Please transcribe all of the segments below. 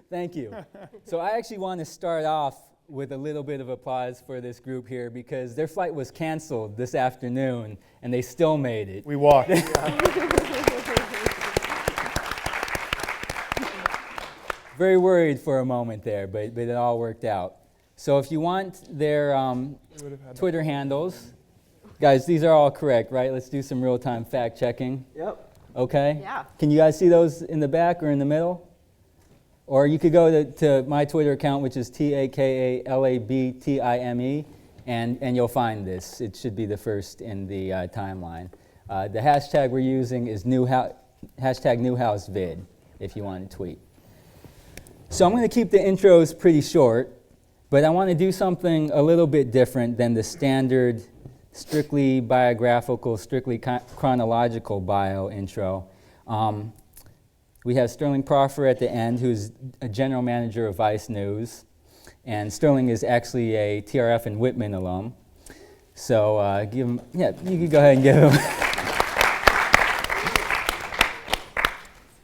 Thank you. So I actually want to start off with a little bit of applause for this group here because their flight was canceled this afternoon and they still made it. We walked. Very worried for a moment there, but it all worked out. So if you want their Twitter handles, guys, these are all correct, right? Let's do some real-time fact checking. Yep. Okay? Yeah. Can you guys see those in the back or in the middle? Or you could go to my Twitter account, which is TAKALABTIME, and you'll find this. It should be the first in the timeline. The hashtag we're using is hashtag #NewhouseVid if you want to tweet. So I'm going to keep the intros pretty short, but I want to do something a little bit different than the standard strictly biographical, strictly chronological bio intro. We have Sterling Proffer at the end, who's a general manager of Vice News, and Sterling is actually a TRF and Whitman alum. So give him, yeah, you can go ahead and give him.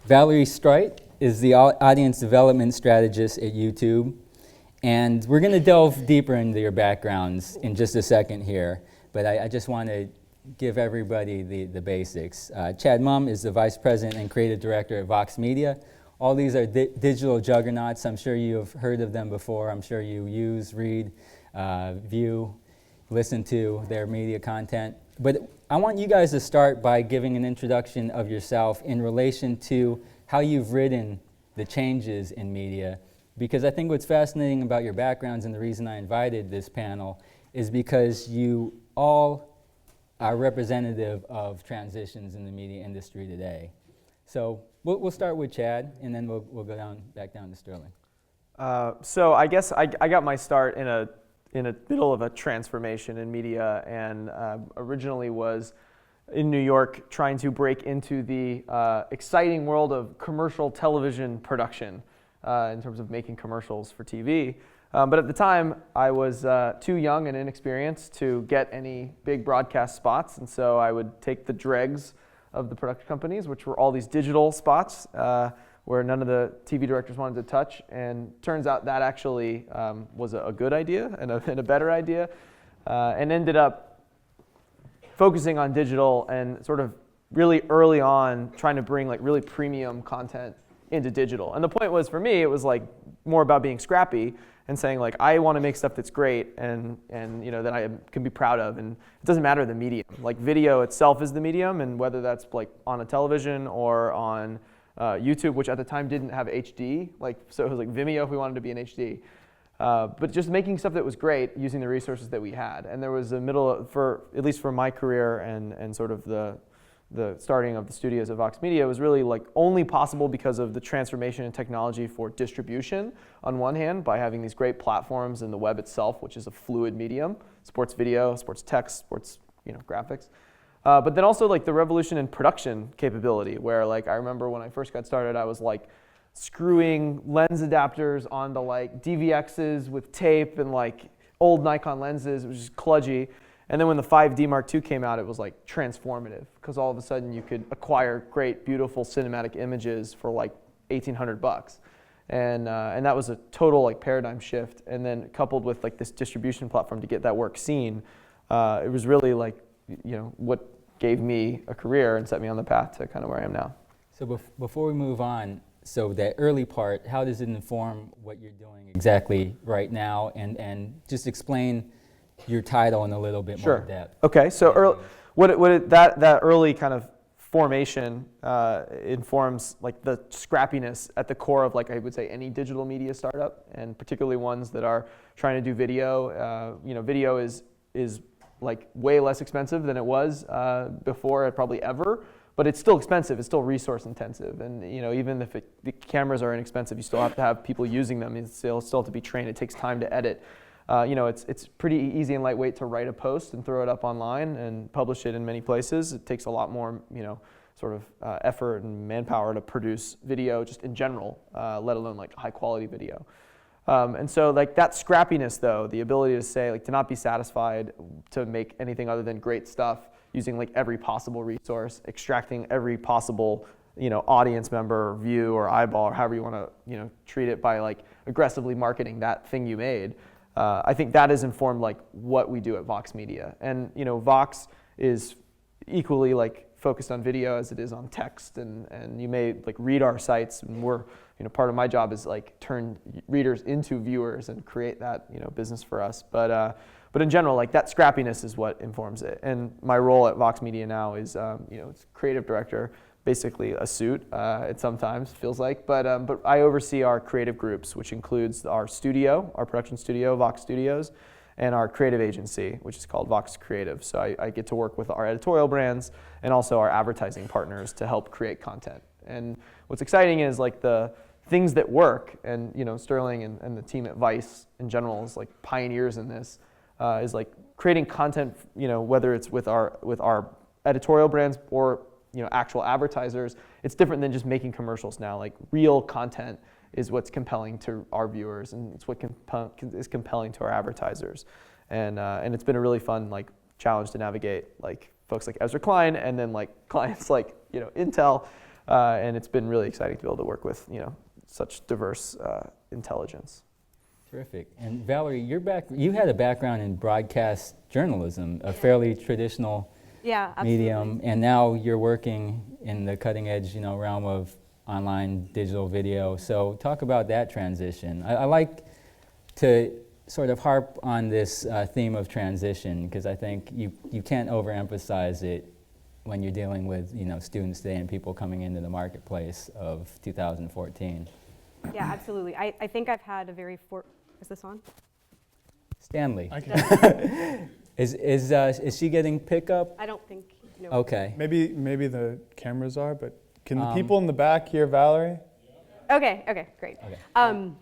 Valerie Streit is the audience development strategist at YouTube, and we're going to delve deeper into your backgrounds in just a second here, but I just want to give everybody the basics. Chad Mumm is the vice president and creative director at Vox Media. All these are digital juggernauts. I'm sure you have heard of them before. I'm sure you use, read, view, listen to their media content. But I want you guys to start by giving an introduction of yourself in relation to how you've ridden the changes in media, because I think what's fascinating about your backgrounds and the reason I invited this panel is because you all are representative of transitions in the media industry today. So we'll start with Chad, and then we'll go back down to Sterling. So I guess I got my start in a middle of a transformation in media, and originally was in New York trying to break into the exciting world of commercial television production in terms of making commercials for TV. But at the time, I was too young and inexperienced to get any big broadcast spots, and so I would take the dregs of the production companies, which were all these digital spots where none of the TV directors wanted to touch, and turns out that actually was a good idea and a better idea, and ended up focusing on digital and sort of really early on trying to bring like really premium content into digital. And the point was, for me, it was like more about being scrappy and saying like, I want to make stuff that's great and you know that I can be proud of, and it doesn't matter the medium. Like video itself is the medium, and whether that's like on a television or on YouTube, which at the time didn't have HD, like so it was like Vimeo if we wanted to be in HD. But just making stuff that was great using the resources that we had. And there was a at least for my career and sort of the starting of the studios at Vox Media was really like only possible because of the transformation in technology for distribution on one hand, by having these great platforms and the web itself, which is a fluid medium, sports video, sports text, sports graphics. But then also like the revolution in production capability, where like I remember when I first got started, I was like screwing lens adapters onto like DVXs with tape and like old Nikon lenses. It was just kludgy. And then when the 5D Mark II came out, it was like transformative, because all of a sudden you could acquire great, beautiful cinematic images for like $1,800, and that was a total like paradigm shift. And then coupled with like this distribution platform to get that work seen, it was really like what gave me a career and set me on the path to kind of where I am now. So before we move on, so that early part, how does it inform what you're doing exactly right now, and just explain your title in a little bit more depth. Okay, so that early kind of formation informs like the scrappiness at the core of like I would say any digital media startup, and particularly ones that are trying to do video. Video is like way less expensive than it was before, probably ever. But it's still expensive. It's still resource intensive, and even if the cameras are inexpensive, you still have to have people using them. You still have to be trained. It takes time to edit. It's pretty easy and lightweight to write a post and throw it up online and publish it in many places. It takes a lot more, sort of effort and manpower to produce video just in general, let alone like high quality video. And so like that scrappiness though, the ability to say like to not be satisfied to make anything other than great stuff using like every possible resource, extracting every possible audience member or view or eyeball or however you want to treat it, by like aggressively marketing that thing you made. I think that has informed like what we do at Vox Media. And Vox is equally like focused on video as it is on text, and you may like read our sites, and we're part of my job is like turn readers into viewers and create that business for us. But in general, like that scrappiness is what informs it. And my role at Vox Media now is it's creative director, basically a suit. It sometimes feels like, but I oversee our creative groups, which includes our studio, our production studio, Vox Studios, and our creative agency, which is called Vox Creative. So I get to work with our editorial brands and also our advertising partners to help create content. And what's exciting is like the things that work, and Sterling and the team at Vice in general is like pioneers in this, is like creating content, whether it's with our editorial brands or actual advertisers. It's different than just making commercials now. Like real content is what's compelling to our viewers, and it's what is compelling to our advertisers. And it's been a really fun like challenge to navigate, like folks like Ezra Klein, and then like clients like Intel, and it's been really exciting to be able to work with such diverse intelligence. Terrific. And Valerie, you had a background in broadcast journalism, a fairly traditional medium, and now you're working in the cutting edge realm of online digital video. So talk about that transition. I like to sort of harp on this theme of transition, because I think you can't overemphasize it when you're dealing with students today and people coming into the marketplace of 2014. Yeah, absolutely. I think I've had a very is this on? Stanley. I can. Is she getting pickup? I don't think. No. Okay. Maybe the cameras are, but can the people in the back hear Valerie? Okay, great. Okay.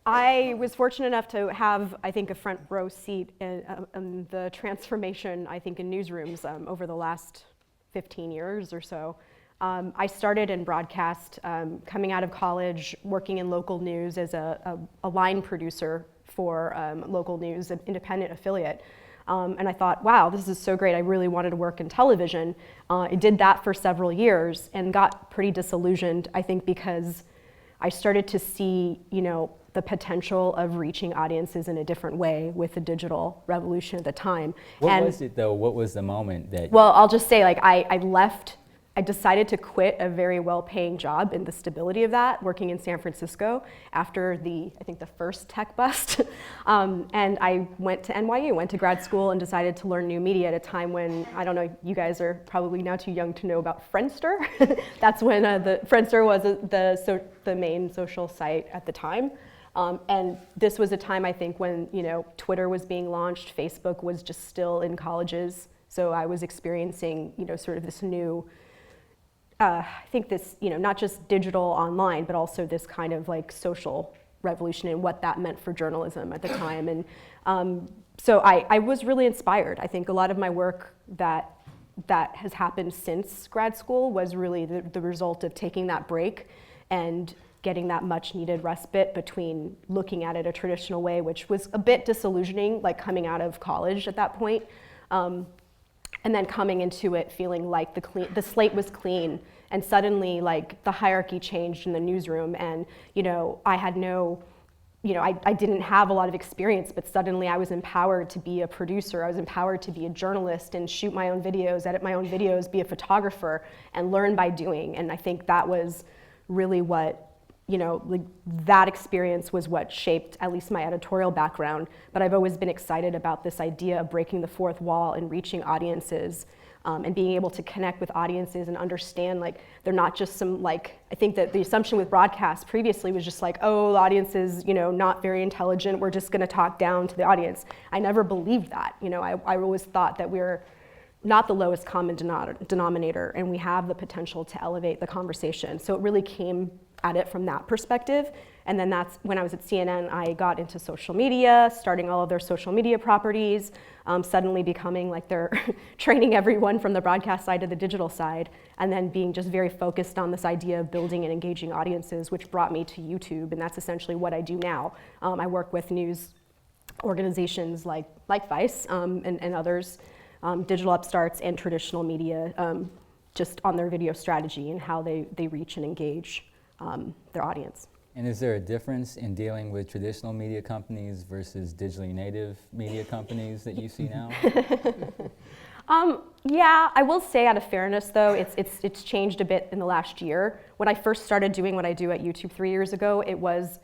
I was fortunate enough to have, I think, a front row seat in the transformation, I think, in newsrooms over the last 15 years or so. I started in broadcast coming out of college, working in local news as a line producer for local news, an independent affiliate. And I thought, wow, this is so great. I really wanted to work in television. I did that for several years and got pretty disillusioned, I think, because I started to see, the potential of reaching audiences in a different way with the digital revolution at the time. What was it, though? What was the moment that... Well, I'll just say, like, I decided to quit a very well-paying job in the stability of that, working in San Francisco after I think the first tech bust. And I went to NYU, went to grad school, and decided to learn new media at a time when, I don't know, you guys are probably now too young to know about Friendster. That's when the Friendster was the main social site at the time. And this was a time, I think, when Twitter was being launched, Facebook was just still in colleges. So I was experiencing sort of this new, I think this, not just digital online, but also this kind of like social revolution and what that meant for journalism at the time. And so I was really inspired. I think a lot of my work that has happened since grad school was really the result of taking that break and getting that much needed respite between looking at it a traditional way, which was a bit disillusioning, like coming out of college at that point. And then coming into it feeling like the slate was clean, and suddenly like the hierarchy changed in the newsroom, and I had I didn't have a lot of experience, but suddenly I was empowered to be a producer. I was empowered to be a journalist and shoot my own videos, edit my own videos, be a photographer, and learn by doing. And I think that was really what that experience was what shaped at least my editorial background. But I've always been excited about this idea of breaking the fourth wall and reaching audiences, and being able to connect with audiences and understand like they're not just some I think that the assumption with broadcast previously was just like, oh, the audience is not very intelligent, we're just going to talk down to the audience. I never believed that. I always thought that we're not the lowest common denominator, and we have the potential to elevate the conversation. So it really came at it from that perspective. And then that's when I was at CNN, I got into social media, starting all of their social media properties, suddenly becoming like they're training everyone from the broadcast side to the digital side, and then being just very focused on this idea of building and engaging audiences, which brought me to YouTube, and that's essentially what I do now. I work with news organizations like Vice and others, digital upstarts and traditional media, just on their video strategy and how they reach and engage their audience. And is there a difference in dealing with traditional media companies versus digitally native media companies that you see now? Yeah, I will say out of fairness though, it's changed a bit in the last year. When I first started doing what I do at YouTube 3 years ago, it was,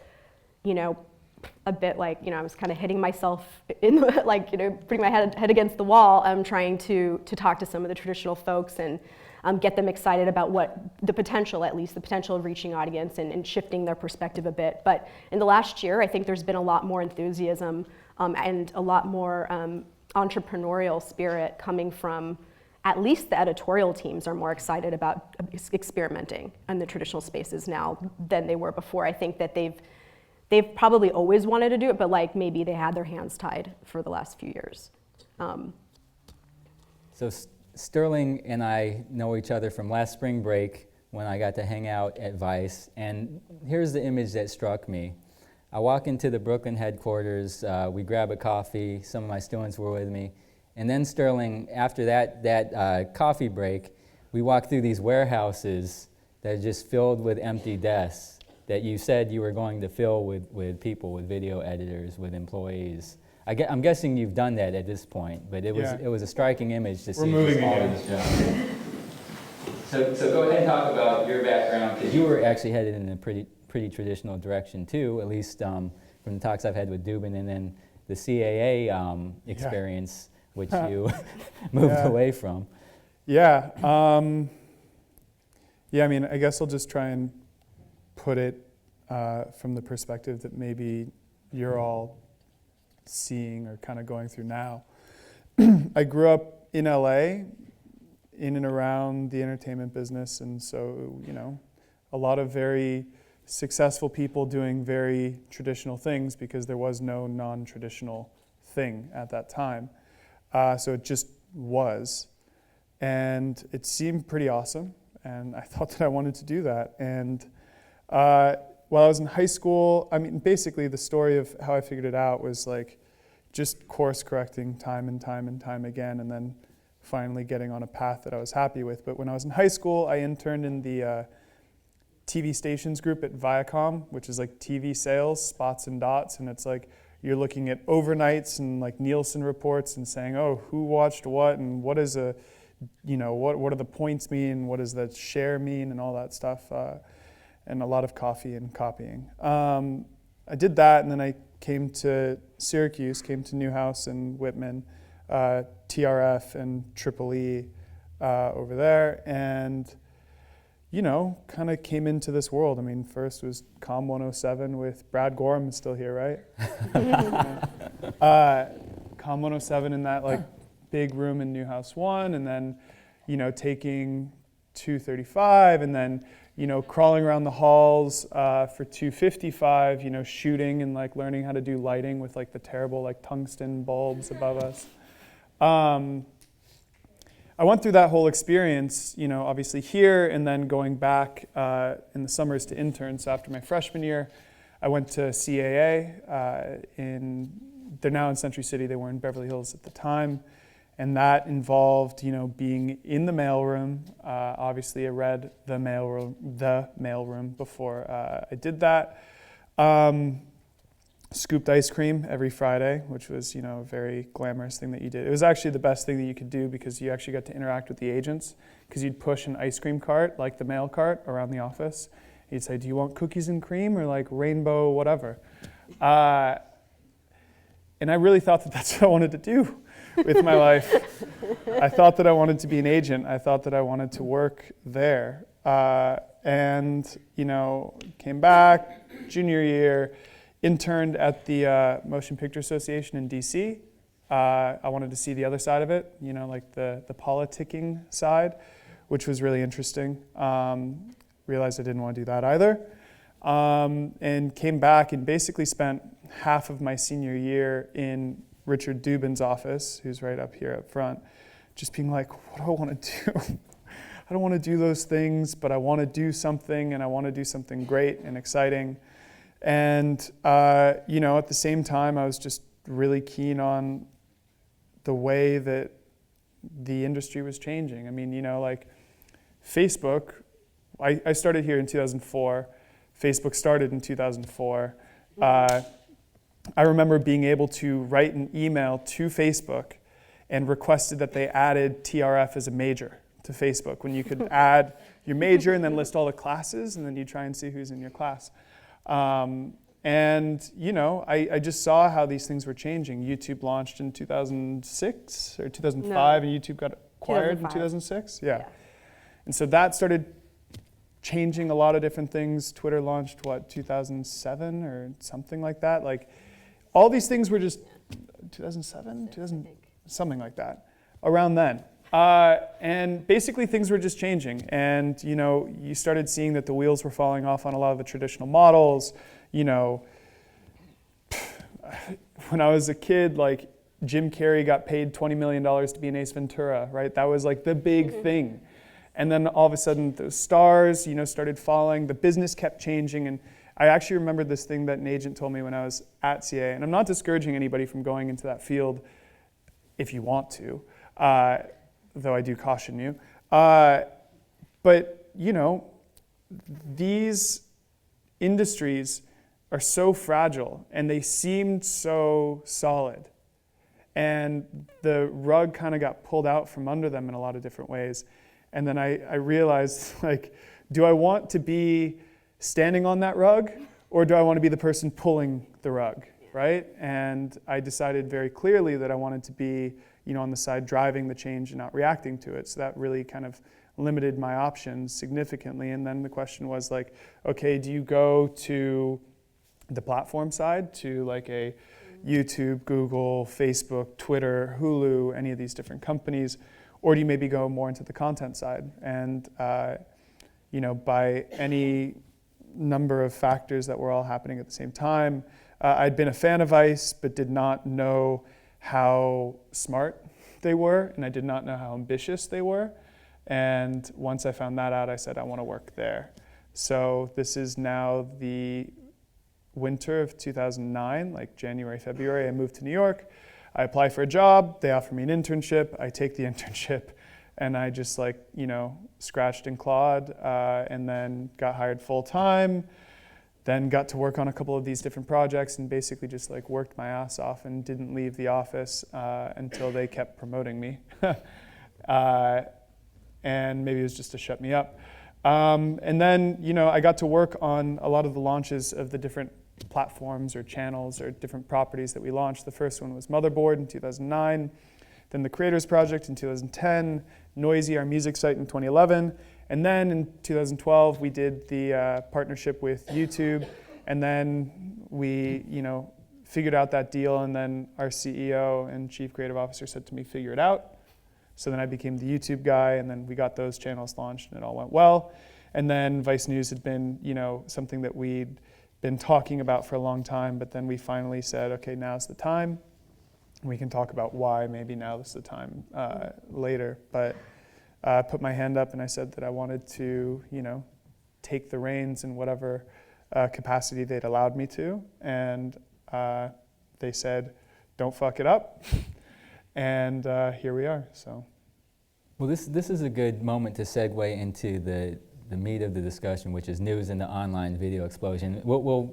a bit like, I was kind of hitting myself in the, like, putting my head against the wall, trying to talk to some of the traditional folks and get them excited about what the potential, at least the potential of reaching audience and shifting their perspective a bit. But in the last year, I think there's been a lot more enthusiasm and a lot more entrepreneurial spirit coming from, at least the editorial teams are more excited about experimenting in the traditional spaces now than they were before. I think that they've probably always wanted to do it, but like maybe they had their hands tied for the last few years. So Sterling and I know each other from last spring break when I got to hang out at Vice, and here's the image that struck me. I walk into the Brooklyn headquarters, we grab a coffee, some of my students were with me, and then Sterling, after that coffee break, we walk through these warehouses that are just filled with empty desks that you said you were going to fill with people, with video editors, with employees. I'm guessing you've done that at this point, but it was a striking image to see. We're moving all again. these jobs. So go ahead and talk about your background, because you were actually headed in a pretty traditional direction too, at least from the talks I've had with Dubin, and then the CAA experience, which you moved away from. Yeah. I mean, I guess I'll just try and put it from the perspective that maybe you're all seeing or kind of going through now. I grew up in LA, in and around the entertainment business, and so, a lot of very successful people doing very traditional things because there was no non-traditional thing at that time. So it just was. And it seemed pretty awesome, and I thought that I wanted to do that. And while I was in high school, I mean, basically the story of how I figured it out was like just course correcting time and time and time again, and then finally getting on a path that I was happy with. But when I was in high school, I interned in the TV stations group at Viacom, which is like TV sales, spots and dots, and it's like you're looking at overnights and like Nielsen reports and saying, oh, who watched what, and what is what do the points mean, what does the share mean, and all that stuff. And a lot of coffee and copying. I did that, and then I came to Syracuse, came to Newhouse and Whitman, TRF and Triple E over there, and kind of came into this world. I mean, first was Com 107 with Brad Gorham, is still here, right? Com 107 in that like big room in Newhouse 1, and then taking 235, and then crawling around the halls for 255, shooting and like learning how to do lighting with like the terrible like tungsten bulbs above us. I went through that whole experience, obviously here, and then going back in the summers to intern. So after my freshman year, I went to CAA they're now in Century City, they were in Beverly Hills at the time. And that involved, being in the mailroom. Obviously, I read the mailroom before I did that. Scooped ice cream every Friday, which was, a very glamorous thing that you did. It was actually the best thing that you could do because you actually got to interact with the agents, because you'd push an ice cream cart, like the mail cart, around the office. You'd say, do you want cookies and cream or like rainbow whatever? And I really thought that that's what I wanted to do with my life. I thought that I wanted to be an agent. I thought that I wanted to work there. And, came back junior year, interned at the Motion Picture Association in DC. I wanted to see the other side of it, like the politicking side, which was really interesting. Realized I didn't want to do that either. And came back and basically spent half of my senior year in Richard Dubin's office, who's right up here up front, just being like, what do I want to do? I don't want to do those things, but I want to do something, and I want to do something great and exciting. And, at the same time, I was just really keen on the way that the industry was changing. I mean, Facebook, I started here in 2004. Facebook started in 2004. I remember being able to write an email to Facebook and requested that they added TRF as a major to Facebook, when you could add your major and then list all the classes, and then you try and see who's in your class. And I just saw how these things were changing. YouTube launched in 2006 or 2005, and YouTube got acquired in 2006. Yeah. And so that started changing a lot of different things. Twitter launched, 2007 or something like that? Like, all these things were just 2007, something like that, around then. And basically things were just changing. And, you started seeing that the wheels were falling off on a lot of the traditional models. When I was a kid, like, Jim Carrey got paid $20 million to be in Ace Ventura, right? That was like the big thing. And then all of a sudden the stars, started falling. The business kept changing. And I actually remember this thing that an agent told me when I was at CA. And I'm not discouraging anybody from going into that field if you want to, though I do caution you. But, these industries are so fragile and they seemed so solid. And the rug kind of got pulled out from under them in a lot of different ways. And then I realized, like, do I want to be standing on that rug, or do I want to be the person pulling the rug, right? And I decided very clearly that I wanted to be, on the side driving the change and not reacting to it. So that really kind of limited my options significantly. And then the question was, like, okay, do you go to the platform side, to like a YouTube, Google, Facebook, Twitter, Hulu, any of these different companies, or do you maybe go more into the content side? And by any number of factors that were all happening at the same time, I'd been a fan of Vice, but did not know how smart they were, and I did not know how ambitious they were. And once I found that out, I said, I want to work there. So this is now the winter of 2009, like January, February. I moved to New York. I apply for a job. They offer me an internship. I take the internship, and I just scratched and clawed, and then got hired full time. Then got to work on a couple of these different projects, and basically just worked my ass off and didn't leave the office until they kept promoting me. And maybe it was just to shut me up. And then, I got to work on a lot of the launches of the different platforms or channels or different properties that we launched. The first one was Motherboard in 2009, then the Creators Project in 2010, Noisy, our music site, in 2011, and then in 2012 we did the partnership with YouTube, and then we figured out that deal, and then our CEO and Chief Creative Officer said to me, figure it out. So then I became the YouTube guy, and then we got those channels launched, and it all went well. And then Vice News had been something that we'd been talking about for a long time, but then we finally said, okay, now's the time. We can talk about why maybe now is the time later. But I put my hand up and I said that I wanted to, take the reins in whatever capacity they'd allowed me to. And they said, don't fuck it up. And here we are. So, well, this is a good moment to segue into the meat of the discussion, which is news and the online video explosion. We'll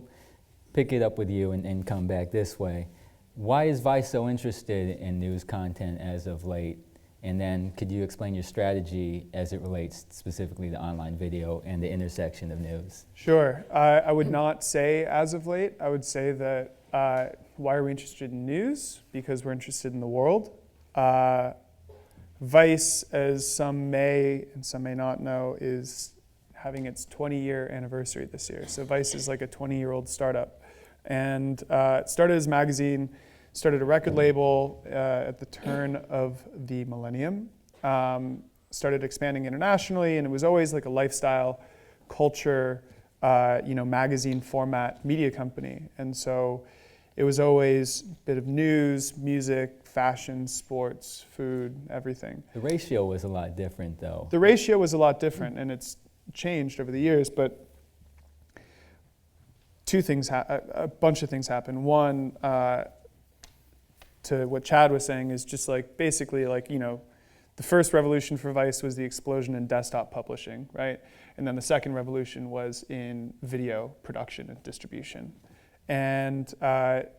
pick it up with you and come back this way. Why is Vice so interested in news content as of late? And then could you explain your strategy as it relates specifically to online video and the intersection of news? Sure. I would not say as of late. I would say that why are we interested in news? Because we're interested in the world. Vice, as some may and some may not know, is having its 20-year anniversary this year. So Vice is like a 20-year-old startup. And it started as a magazine, started a record label at the turn of the millennium, started expanding internationally, and it was always like a lifestyle, culture, magazine format media company. And so it was always a bit of news, music, fashion, sports, food, everything. The ratio was a lot different, though. The ratio was a lot different, and it's changed over the years, but a bunch of things happened. One, to what Chad was saying, is just basically the first revolution for Vice was the explosion in desktop publishing, right? And then the second revolution was in video production and distribution. And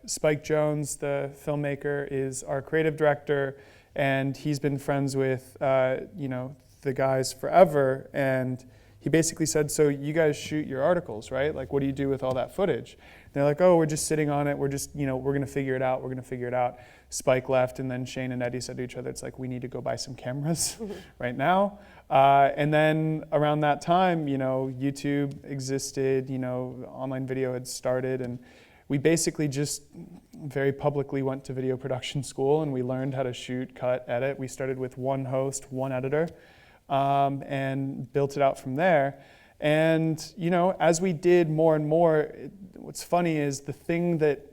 Spike Jonze, the filmmaker, is our creative director, and he's been friends with the guys forever. And he basically said, so you guys shoot your articles, right? Like, what do you do with all that footage? And they're like, oh, we're just sitting on it. We're just, we're going to figure it out. We're going to figure it out. Spike left, and then Shane and Eddie said to each other, it's like, we need to go buy some cameras right now. And then around that time, YouTube existed, online video had started, and we basically just very publicly went to video production school, and we learned how to shoot, cut, edit. We started with one host, one editor, and built it out from there. And as we did more and more, what's funny is the thing that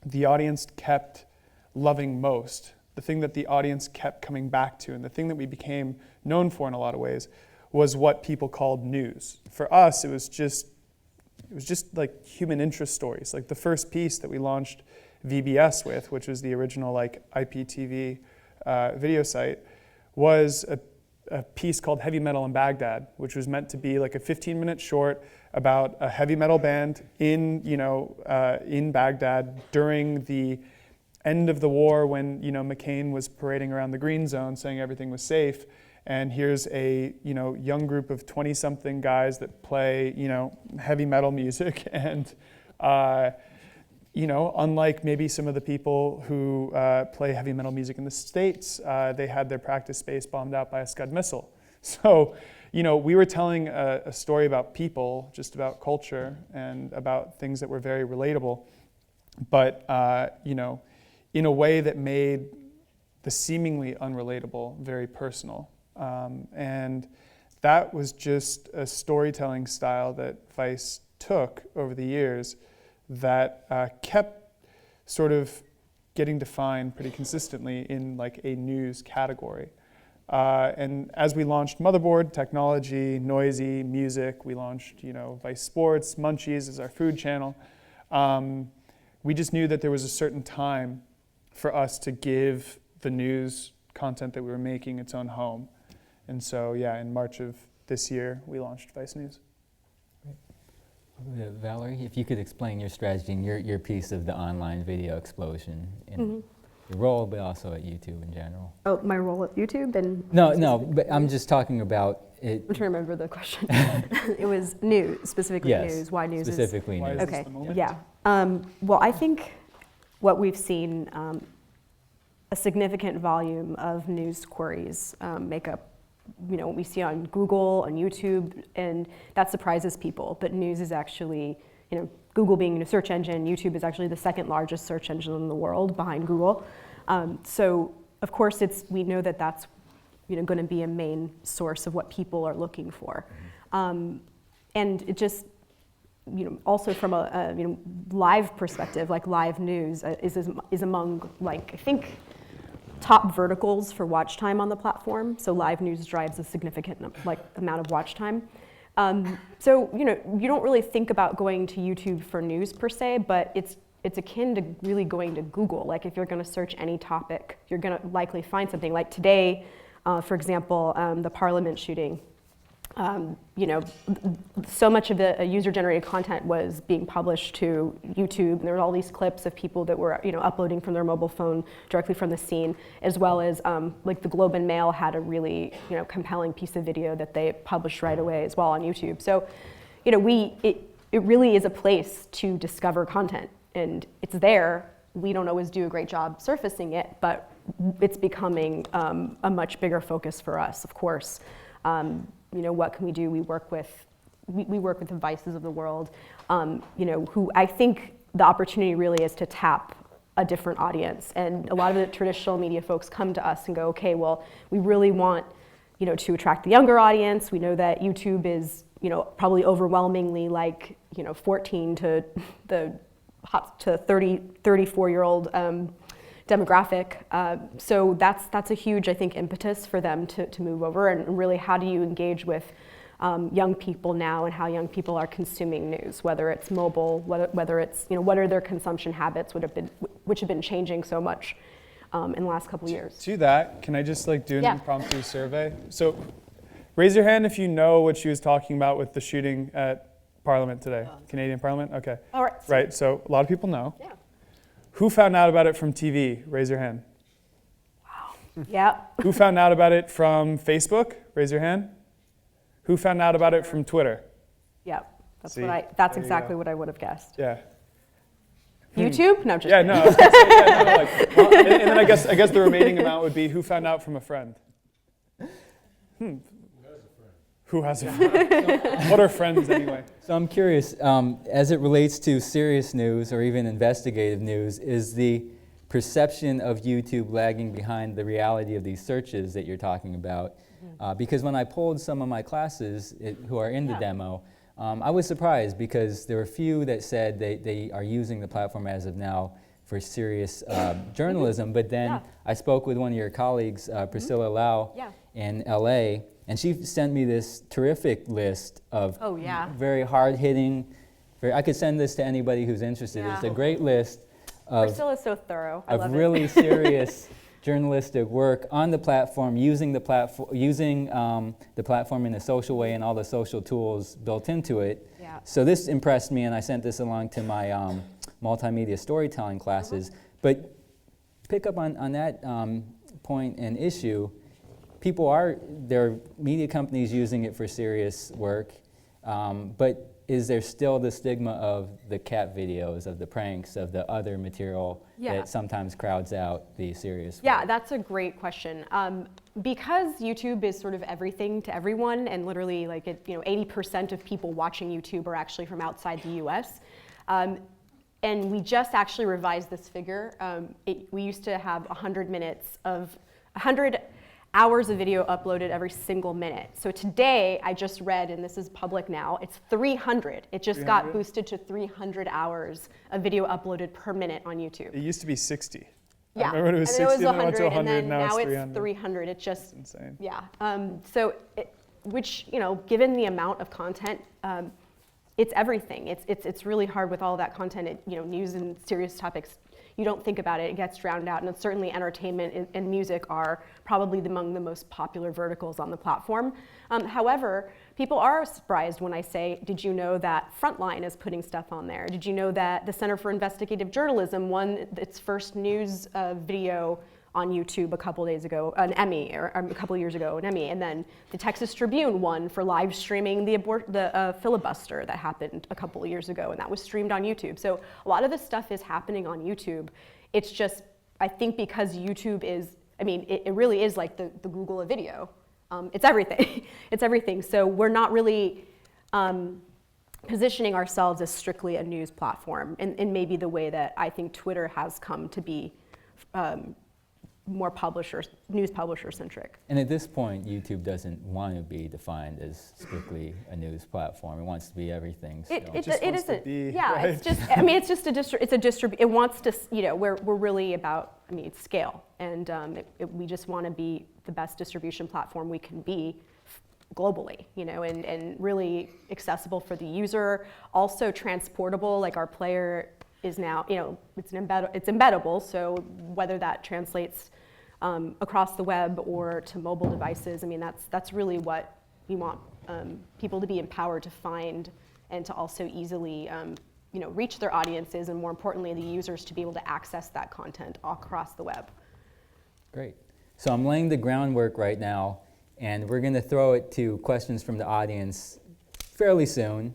the audience kept loving most, the thing that the audience kept coming back to, and the thing that we became known for in a lot of ways, was what people called news. For us, it was just like human interest stories. Like the first piece that we launched VBS with, which was the original like IPTV video site, was a piece called Heavy Metal in Baghdad, which was meant to be like a 15-minute short about a heavy metal band in Baghdad during the end of the war when McCain was parading around the green zone saying everything was safe. And here's a young group of 20-something guys that play heavy metal music, and unlike maybe some of the people who play heavy metal music in the States, they had their practice space bombed out by a Scud missile. So we were telling a story about people, just about culture and about things that were very relatable, but in a way that made the seemingly unrelatable very personal. And that was just a storytelling style that Vice took over the years that kept sort of getting defined pretty consistently in like a news category. And as we launched Motherboard, technology, noisy, music, we launched Vice Sports, Munchies as our food channel. We just knew that there was a certain time for us to give the news content that we were making its own home. And so, in March of this year, we launched Vice News. Valerie, if you could explain your strategy and your piece of the online video explosion in your role, but also at YouTube in general. Oh, my role at YouTube? No, but I'm just talking about it. I'm trying to remember the question. It was news, specifically news. Why news specifically is... news. Okay, yeah. Well, I think what we've seen, a significant volume of news queries make up what we see on Google, on YouTube, and that surprises people. But news is actually, Google being a search engine, YouTube is actually the second largest search engine in the world behind Google. So of course we know that that's going to be a main source of what people are looking for. And it just, also from a live perspective, like live news is among I think top verticals for watch time on the platform. So live news drives a significant amount of watch time. So you don't really think about going to YouTube for news per se, but it's akin to really going to Google. Like if you're going to search any topic, you're going to likely find something. Like today, for example, the Parliament shooting. So much of the user-generated content was being published to YouTube, and there were all these clips of people that were, uploading from their mobile phone directly from the scene, as well as like the Globe and Mail had a really, compelling piece of video that they published right away as well on YouTube. So, it really is a place to discover content, and it's there. We don't always do a great job surfacing it, but it's becoming a much bigger focus for us, of course. What can we do? We work with the Vices of the world, who I think the opportunity really is to tap a different audience. And a lot of the traditional media folks come to us and go, okay, well, we really want, to attract the younger audience. We know that YouTube is, probably overwhelmingly 14 to the 34-year-old demographic. So that's a huge, I think, impetus for them to move over, and really how do you engage with young people now and how young people are consuming news, whether it's mobile, whether it's, what are their consumption habits which have been changing so much in the last couple of years. To that, can I just like do an Yeah. impromptu survey? So raise your hand if you know what she was talking about with the shooting at Parliament today. Canadian Parliament? Okay. All right. Right, so a lot of people know. Yeah. Who found out about it from TV? Raise your hand. Yeah. Who found out about it from Facebook? Raise your hand. Who found out about it from Twitter? Yeah. That's See, that's there you exactly go. what I would have guessed. Yeah. YouTube? No, just Yeah, no. I was gonna say, yeah, no, like, well, and then I guess the remaining amount would be who found out from a friend. Who has a friend? What are friends anyway? So I'm curious, as it relates to serious news or even investigative news, is the perception of YouTube lagging behind the reality of these searches that you're talking about? Because when I polled some of my classes who are in the demo, I was surprised because there were a few that said they are using the platform as of now for serious journalism, but then I spoke with one of your colleagues, Priscilla Lau, in LA, and she sent me this terrific list of very hard-hitting, I could send this to anybody who's interested. It's a great list of Priscilla's so thorough. I love really it. serious journalistic work on the platform, using the platform in a social way and all the social tools built into it. Yeah. So this impressed me, and I sent this along to my multimedia storytelling classes. But pick up on that point and issue. There are media companies using it for serious work, but is there still the stigma of the cat videos, of the pranks, of the other material that sometimes crowds out the serious work? Yeah, that's a great question. Because YouTube is sort of everything to everyone, and literally 80% of people watching YouTube are actually from outside the US. And we just actually revised this figure. We used to have 100 hours of video uploaded every single minute. So today, I just read, and this is public now, it's 300. It just got boosted to 300 hours of video uploaded per minute on YouTube. It used to be 60. Yeah, I remember when it was 60, then it went to 100, and then now it's it's 300. It's just, That's insane. yeah. Which, given the amount of content, it's everything. It's really hard with all that content, news and serious topics. You don't think about it, it gets drowned out, and certainly entertainment and music are probably among the most popular verticals on the platform. However, people are surprised when I say, did you know that Frontline is putting stuff on there? Did you know that the Center for Investigative Journalism won its first news video on YouTube a couple days ago, an Emmy, or a couple years ago, an Emmy, and then the Texas Tribune won for live streaming the filibuster that happened a couple of years ago, and that was streamed on YouTube. So a lot of this stuff is happening on YouTube. It's just, I think because YouTube is, it really is like the Google of video. It's everything. It's everything. So we're not really positioning ourselves as strictly a news platform in maybe the way that I think Twitter has come to be more news publisher centric. And at this point, YouTube doesn't want to be defined as strictly a news platform. It wants to be everything. So. It wants to isn't. be, Yeah, right? it's just. It's just it's a distribute. It wants to. We're really about. It's scale, and we just want to be the best distribution platform we can be globally. And really accessible for the user. Also transportable. Like our player is now. It's embeddable. So whether that translates across the web or to mobile devices, that's really what we want people to be empowered to find and to also easily reach their audiences, and more importantly, the users to be able to access that content across the web. Great. So I'm laying the groundwork right now, and we're going to throw it to questions from the audience fairly soon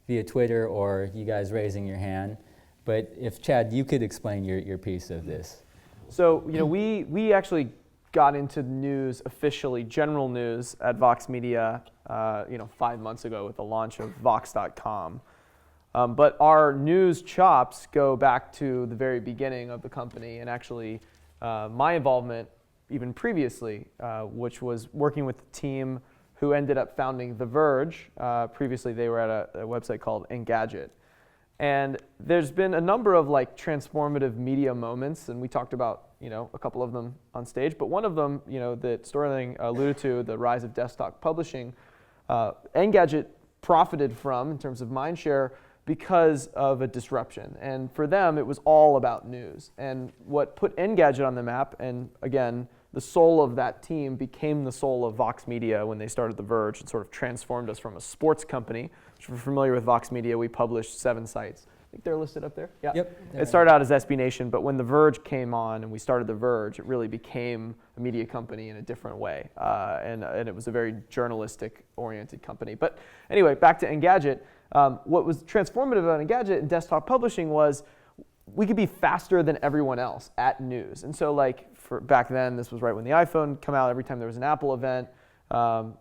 via Twitter or you guys raising your hand. But if, Chad, you could explain your piece of this. So, we actually got into news officially, general news at Vox Media, 5 months ago with the launch of Vox.com. But our news chops go back to the very beginning of the company, and actually my involvement even previously, which was working with the team who ended up founding The Verge. Previously, they were at a website called Engadget. And there's been a number of transformative media moments, and we talked about a couple of them on stage. But one of them, that Sterling alluded to, the rise of desktop publishing, Engadget profited from in terms of mindshare because of a disruption. And for them, it was all about news. And what put Engadget on the map, and again, the soul of that team became the soul of Vox Media when they started The Verge and sort of transformed us from a sports company. If you're familiar with Vox Media, we published 7 sites. I think they're listed up there. Yeah. Yep. It started out as SB Nation, but when The Verge came on and we started The Verge, it really became a media company in a different way. And it was a very journalistic-oriented company. But anyway, back to Engadget. What was transformative about Engadget and desktop publishing was we could be faster than everyone else at news. And so like for back then, this was right when the iPhone came out, every time there was an Apple event,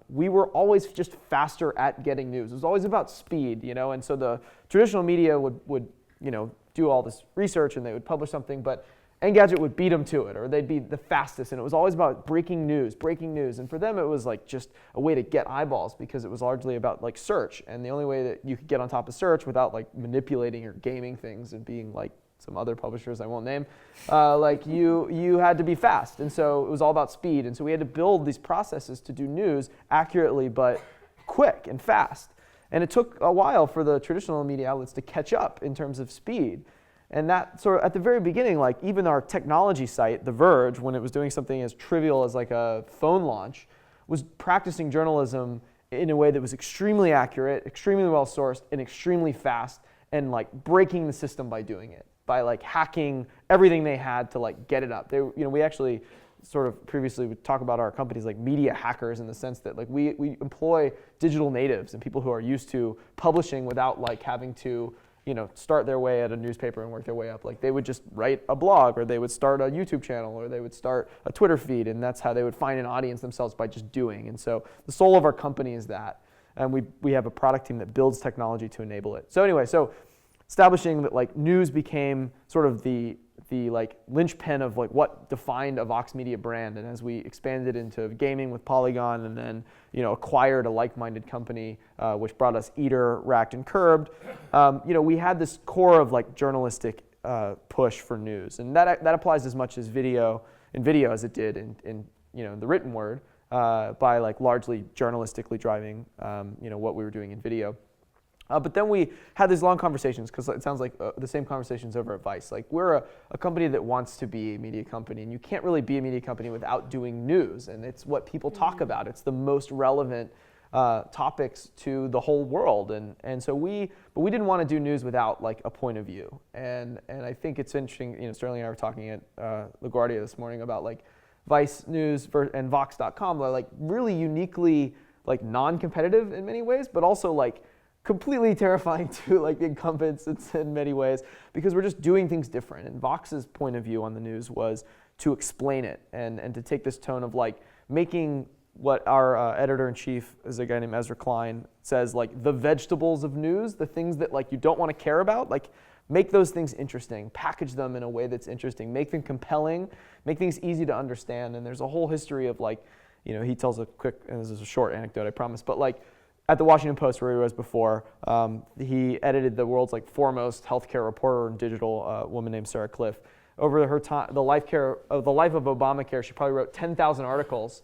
we were always just faster at getting news. It was always about speed, you know, and so the traditional media would you know, do all this research and they would publish something, but Engadget would beat them to it, or they'd be the fastest, and it was always about breaking news, and for them it was like just a way to get eyeballs because it was largely about like search, and the only way that you could get on top of search without like manipulating or gaming things and being like some other publishers I won't name, like you had to be fast, and so it was all about speed, and so we had to build these processes to do news accurately but quick and fast, and it took a while for the traditional media outlets to catch up in terms of speed. And that sort of, at the very beginning, like even our technology site, The Verge, when it was doing something as trivial as like a phone launch, was practicing journalism in a way that was extremely accurate, extremely well sourced, and extremely fast, and like breaking the system by doing it, by like hacking everything they had to like get it up. They, you know, we actually sort of previously would talk about our companies like media hackers in the sense that like we employ digital natives and people who are used to publishing without like having to, you know, start their way at a newspaper and work their way up. Like they would just write a blog, or they would start a YouTube channel, or they would start a Twitter feed, and that's how they would find an audience themselves, by just doing. And so the soul of our company is that, and we have a product team that builds technology to enable it. So anyway, so establishing that like news became sort of the like linchpin of like what defined a Vox Media brand, and as we expanded into gaming with Polygon, and then you know acquired a like-minded company which brought us Eater, Racked, and Curbed, you know we had this core of like journalistic push for news, and that applies as much as video as it did in you know the written word, by like largely journalistically driving you know what we were doing in video. But then we had these long conversations, because it sounds like the same conversations over at Vice. Like we're a company that wants to be a media company, and you can't really be a media company without doing news, and it's what people talk about. It's the most relevant topics to the whole world, and so we didn't want to do news without like a point of view, and I think it's interesting. You know, Sterling and I were talking at LaGuardia this morning about like Vice News and Vox.com are like really uniquely like non-competitive in many ways, but also like completely terrifying to like incumbents in many ways, because we're just doing things different. And Vox's point of view on the news was to explain it and to take this tone of like making what our editor-in-chief is a guy named Ezra Klein says, like the vegetables of news, the things that like you don't want to care about, like make those things interesting, package them in a way that's interesting, make them compelling, make things easy to understand. And there's a whole history of like, you know, he tells a quick, and this is a short anecdote, I promise, but like at the Washington Post, where he was before, he edited the world's like foremost healthcare reporter in digital, a woman named Sarah Cliff. Over her time, the life of Obamacare, she probably wrote 10,000 articles.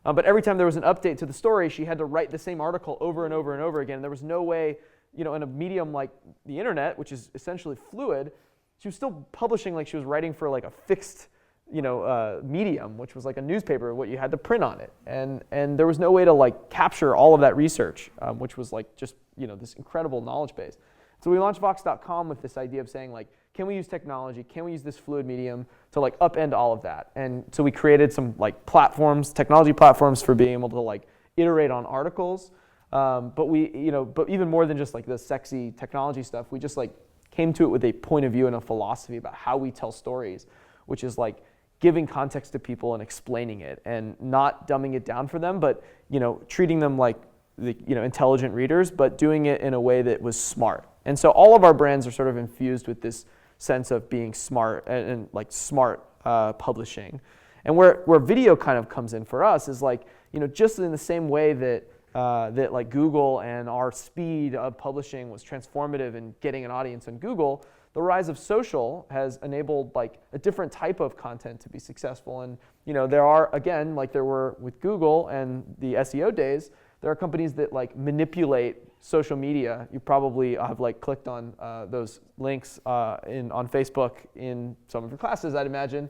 But every time there was an update to the story, she had to write the same article over and over and over again. And there was no way, you know, in a medium like the internet, which is essentially fluid, she was still publishing like she was writing for like a fixed, you know, medium, which was like a newspaper, what you had to print on it, and there was no way to like capture all of that research, which was like just, you know, this incredible knowledge base. So we launched Vox.com with this idea of saying like, can we use technology? Can we use this fluid medium to like upend all of that? And so we created some like platforms, technology platforms for being able to like iterate on articles. But we, you know, but even more than just like the sexy technology stuff, we just like came to it with a point of view and a philosophy about how we tell stories, which is like giving context to people and explaining it, and not dumbing it down for them, but you know, treating them like the, you know, intelligent readers, but doing it in a way that was smart. And so all of our brands are sort of infused with this sense of being smart and like smart publishing. And where video kind of comes in for us is like, you know, just in the same way that that like Google and our speed of publishing was transformative in getting an audience on Google, the rise of social has enabled like a different type of content to be successful. And you know, there are, again, like there were with Google and the SEO days, There are companies that like manipulate social media. You probably have like clicked on those links on Facebook in some of your classes, I'd imagine.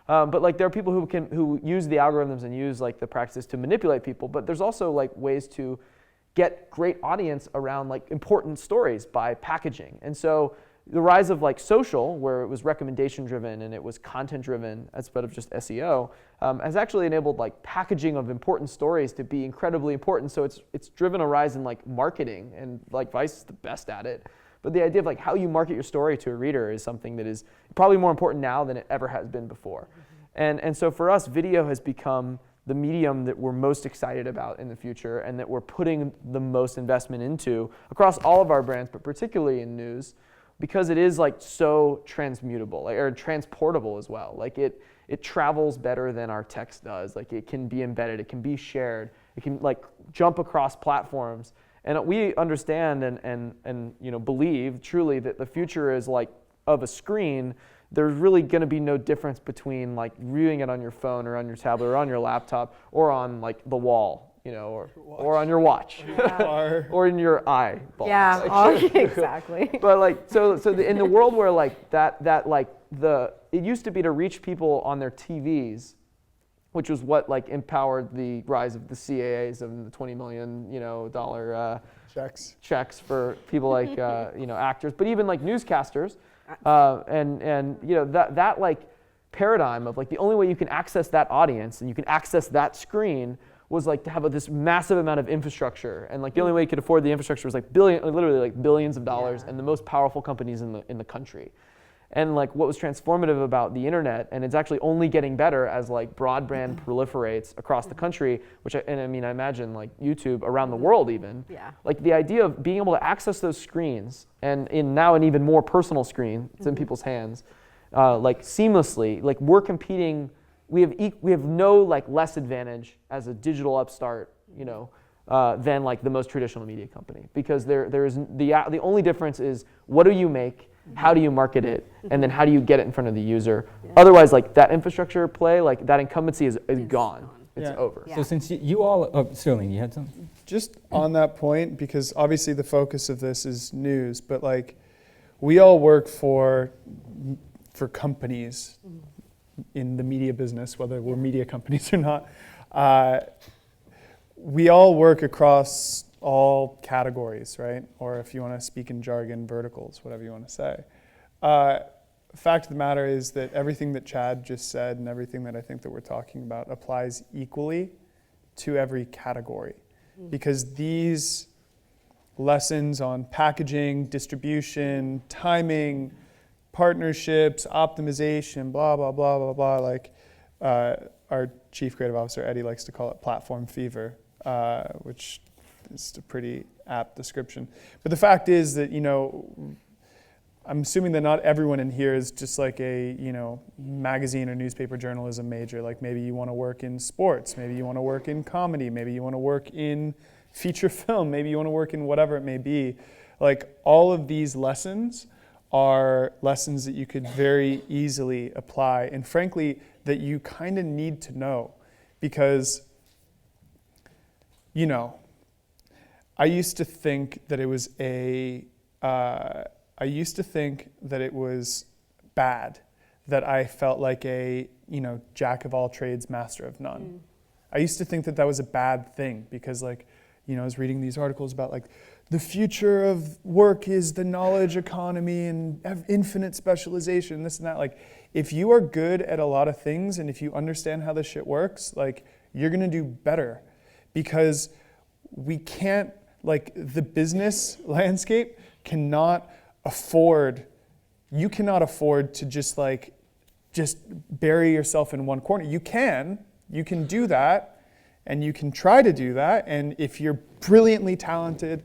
But like there are people who use the algorithms and use like the practices to manipulate people. But there's also like ways to get great audience around like important stories by packaging. And so the rise of like social, where it was recommendation driven and it was content driven instead of just SEO, has actually enabled like packaging of important stories to be incredibly important. So it's driven a rise in like marketing, and like Vice is the best at it. But the idea of like how you market your story to a reader is something that is probably more important now than it ever has been before. And so for us, video has become the medium that we're most excited about in the future and that we're putting the most investment into across all of our brands, but particularly in news, because it is like so transmutable, like, or transportable as well. Like it travels better than our text does. Like it can be embedded, it can be shared, it can like jump across platforms. And we understand and you know, believe truly that the future is like of a screen. There's really going to be no difference between like viewing it on your phone or on your tablet or on your laptop or on like the wall, you know, or on your watch, or in your eyeball. Yeah, exactly. But like in the world where like that like it used to be to reach people on their TVs, which was what like empowered the rise of the CAAs and the $20 million dollar checks for people like you know, actors, but even like newscasters. And you know, that like paradigm of like the only way you can access that audience and you can access that screen was like to have this massive amount of infrastructure, and like the only way you could afford the infrastructure was like literally like billions of dollars, and the most powerful companies in the country. And like what was transformative about the internet, and it's actually only getting better as like broadband proliferates across the country, which I mean, I imagine like YouTube around the world even. Yeah. Like the idea of being able to access those screens, and in now an even more personal screen, it's in people's hands, like seamlessly. Like we're competing, we have no like less advantage as a digital upstart, you know, than like the most traditional media company, because there is the only difference is what do you make, how do you market it, and then how do you get it in front of the user. Otherwise, like that infrastructure play, like that incumbency is gone. It's over. So since you all, Sterling, you had something? Just on that point, because obviously the focus of this is news, but like we all work for companies in the media business, whether we're media companies or not. We all work across all categories, right? Or if you want to speak in jargon, verticals, whatever you want to say. Fact of the matter is that everything that Chad just said and everything that I think that we're talking about applies equally to every category, because these lessons on packaging, distribution, timing, partnerships, optimization, blah, blah, blah, blah, blah, like our chief creative officer, Eddie, likes to call it platform fever, which is a pretty apt description. But the fact is that, you know, I'm assuming that not everyone in here is just like a, you know, magazine or newspaper journalism major. Like maybe you want to work in sports, maybe you want to work in comedy, maybe you want to work in feature film, maybe you want to work in whatever it may be. Like all of these lessons are lessons that you could very easily apply, and frankly, that you kind of need to know, because, you know, I used to think that it was bad that I felt like a, you know, jack of all trades, master of none. I used to think that that was a bad thing, because like, you know, I was reading these articles about like the future of work is the knowledge economy and infinite specialization, this and that. Like if you are good at a lot of things and if you understand how this shit works, like you're gonna do better, because we can't, like the business landscape cannot afford, you cannot afford to just bury yourself in one corner. You can do that, and you can try to do that, and if you're brilliantly talented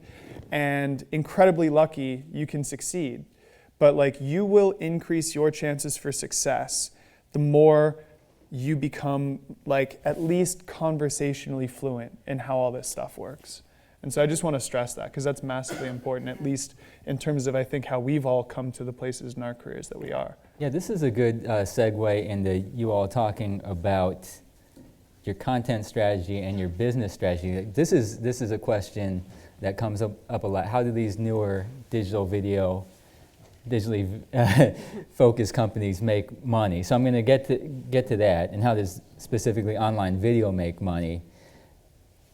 and incredibly lucky, you can succeed. But like you will increase your chances for success the more you become like at least conversationally fluent in how all this stuff works. And so I just want to stress that, because that's massively important, at least in terms of, I think, how we've all come to the places in our careers that we are. Yeah, this is a good segue into you all talking about your content strategy and your business strategy. This is a question that comes up a lot. How do these newer digitally focused companies make money? So I'm going to get to that, and how does specifically online video make money?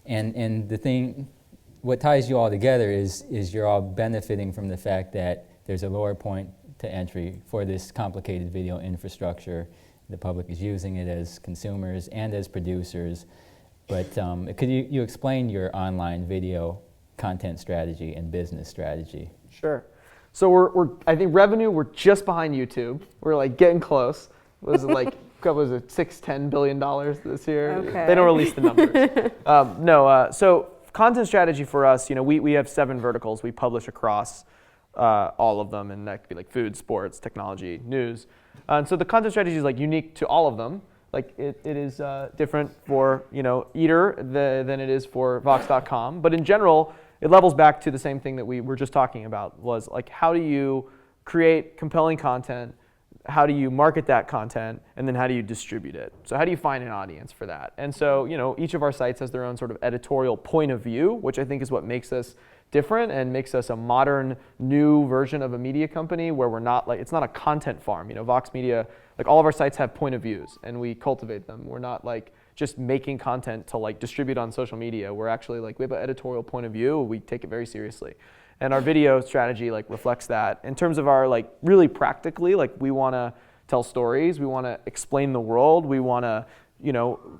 And the thing, what ties you all together is you're all benefiting from the fact that there's a lower point to entry for this complicated video infrastructure. The public is using it as consumers and as producers. But could you explain your online video content strategy and business strategy? Sure. So I think revenue, we're just behind YouTube. We're like getting close. Was it like, what was it, $10 billion this year? Okay. They don't release the numbers. So content strategy for us, we have 7 verticals. We publish across all of them, and that could be like food, sports, technology, news. And so the content strategy is like unique to all of them. Like it is different for Eater than it is for Vox.com. But in general, it levels back to the same thing that we were just talking about, was like, how do you create compelling content? How do you market that content? And then how do you distribute it? So how do you find an audience for that? And so, each of our sites has their own sort of editorial point of view, which I think is what makes us different and makes us a modern, new version of a media company, where we're not like, it's not a content farm. Vox Media, like all of our sites have point of views, and we cultivate them. We're not like just making content to like distribute on social media. We're actually like, we have an editorial point of view. We take it very seriously. And our video strategy like reflects that. In terms of our like really practically, like we want to tell stories. We want to explain the world. We want to,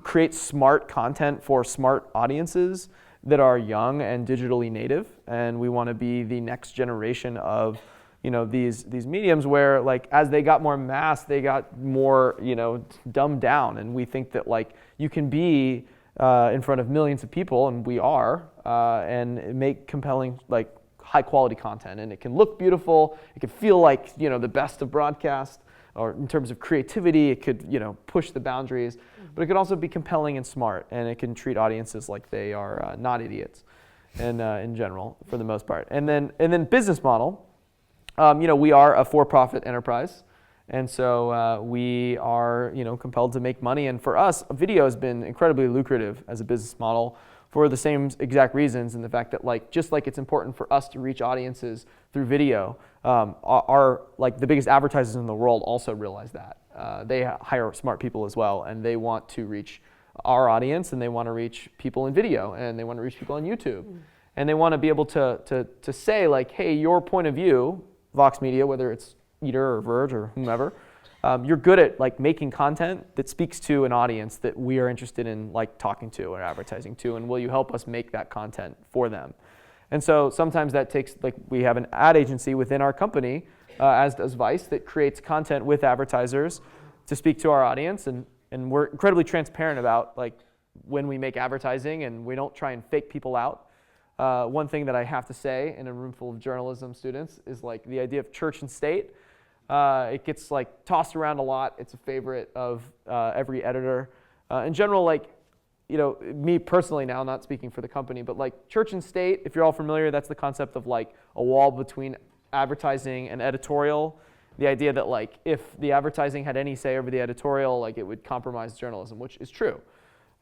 create smart content for smart audiences that are young and digitally native. And we want to be the next generation of, these mediums where like as they got more mass, they got more, dumbed down. And we think that like you can be in front of millions of people, and we are, and make compelling like high quality content, and it can look beautiful. It can feel like the best of broadcast, or in terms of creativity, it could push the boundaries, but it could also be compelling and smart, and it can treat audiences like they are not idiots, and in general, for the most part. And then business model, we are a for-profit enterprise, and so we are compelled to make money. And for us, video has been incredibly lucrative as a business model, for the same exact reasons, and the fact that like just like it's important for us to reach audiences through video, our like the biggest advertisers in the world also realize that. They hire smart people as well, and they want to reach our audience, and they want to reach people in video, and they want to reach people on YouTube. And they want to be able to say like, hey, your point of view, Vox Media, whether it's Eater or Verge or whomever, you're good at like making content that speaks to an audience that we are interested in like talking to or advertising to, and will you help us make that content for them? And so sometimes that takes, like we have an ad agency within our company, as does Vice, that creates content with advertisers to speak to our audience, and we're incredibly transparent about like when we make advertising, and we don't try and fake people out. One thing that I have to say in a room full of journalism students is like the idea of church and state. It gets like tossed around a lot. It's a favorite of every editor. In general, like, me personally now, not speaking for the company, but like church and state, if you're all familiar, that's the concept of like a wall between advertising and editorial. The idea that like if the advertising had any say over the editorial, like it would compromise journalism, which is true.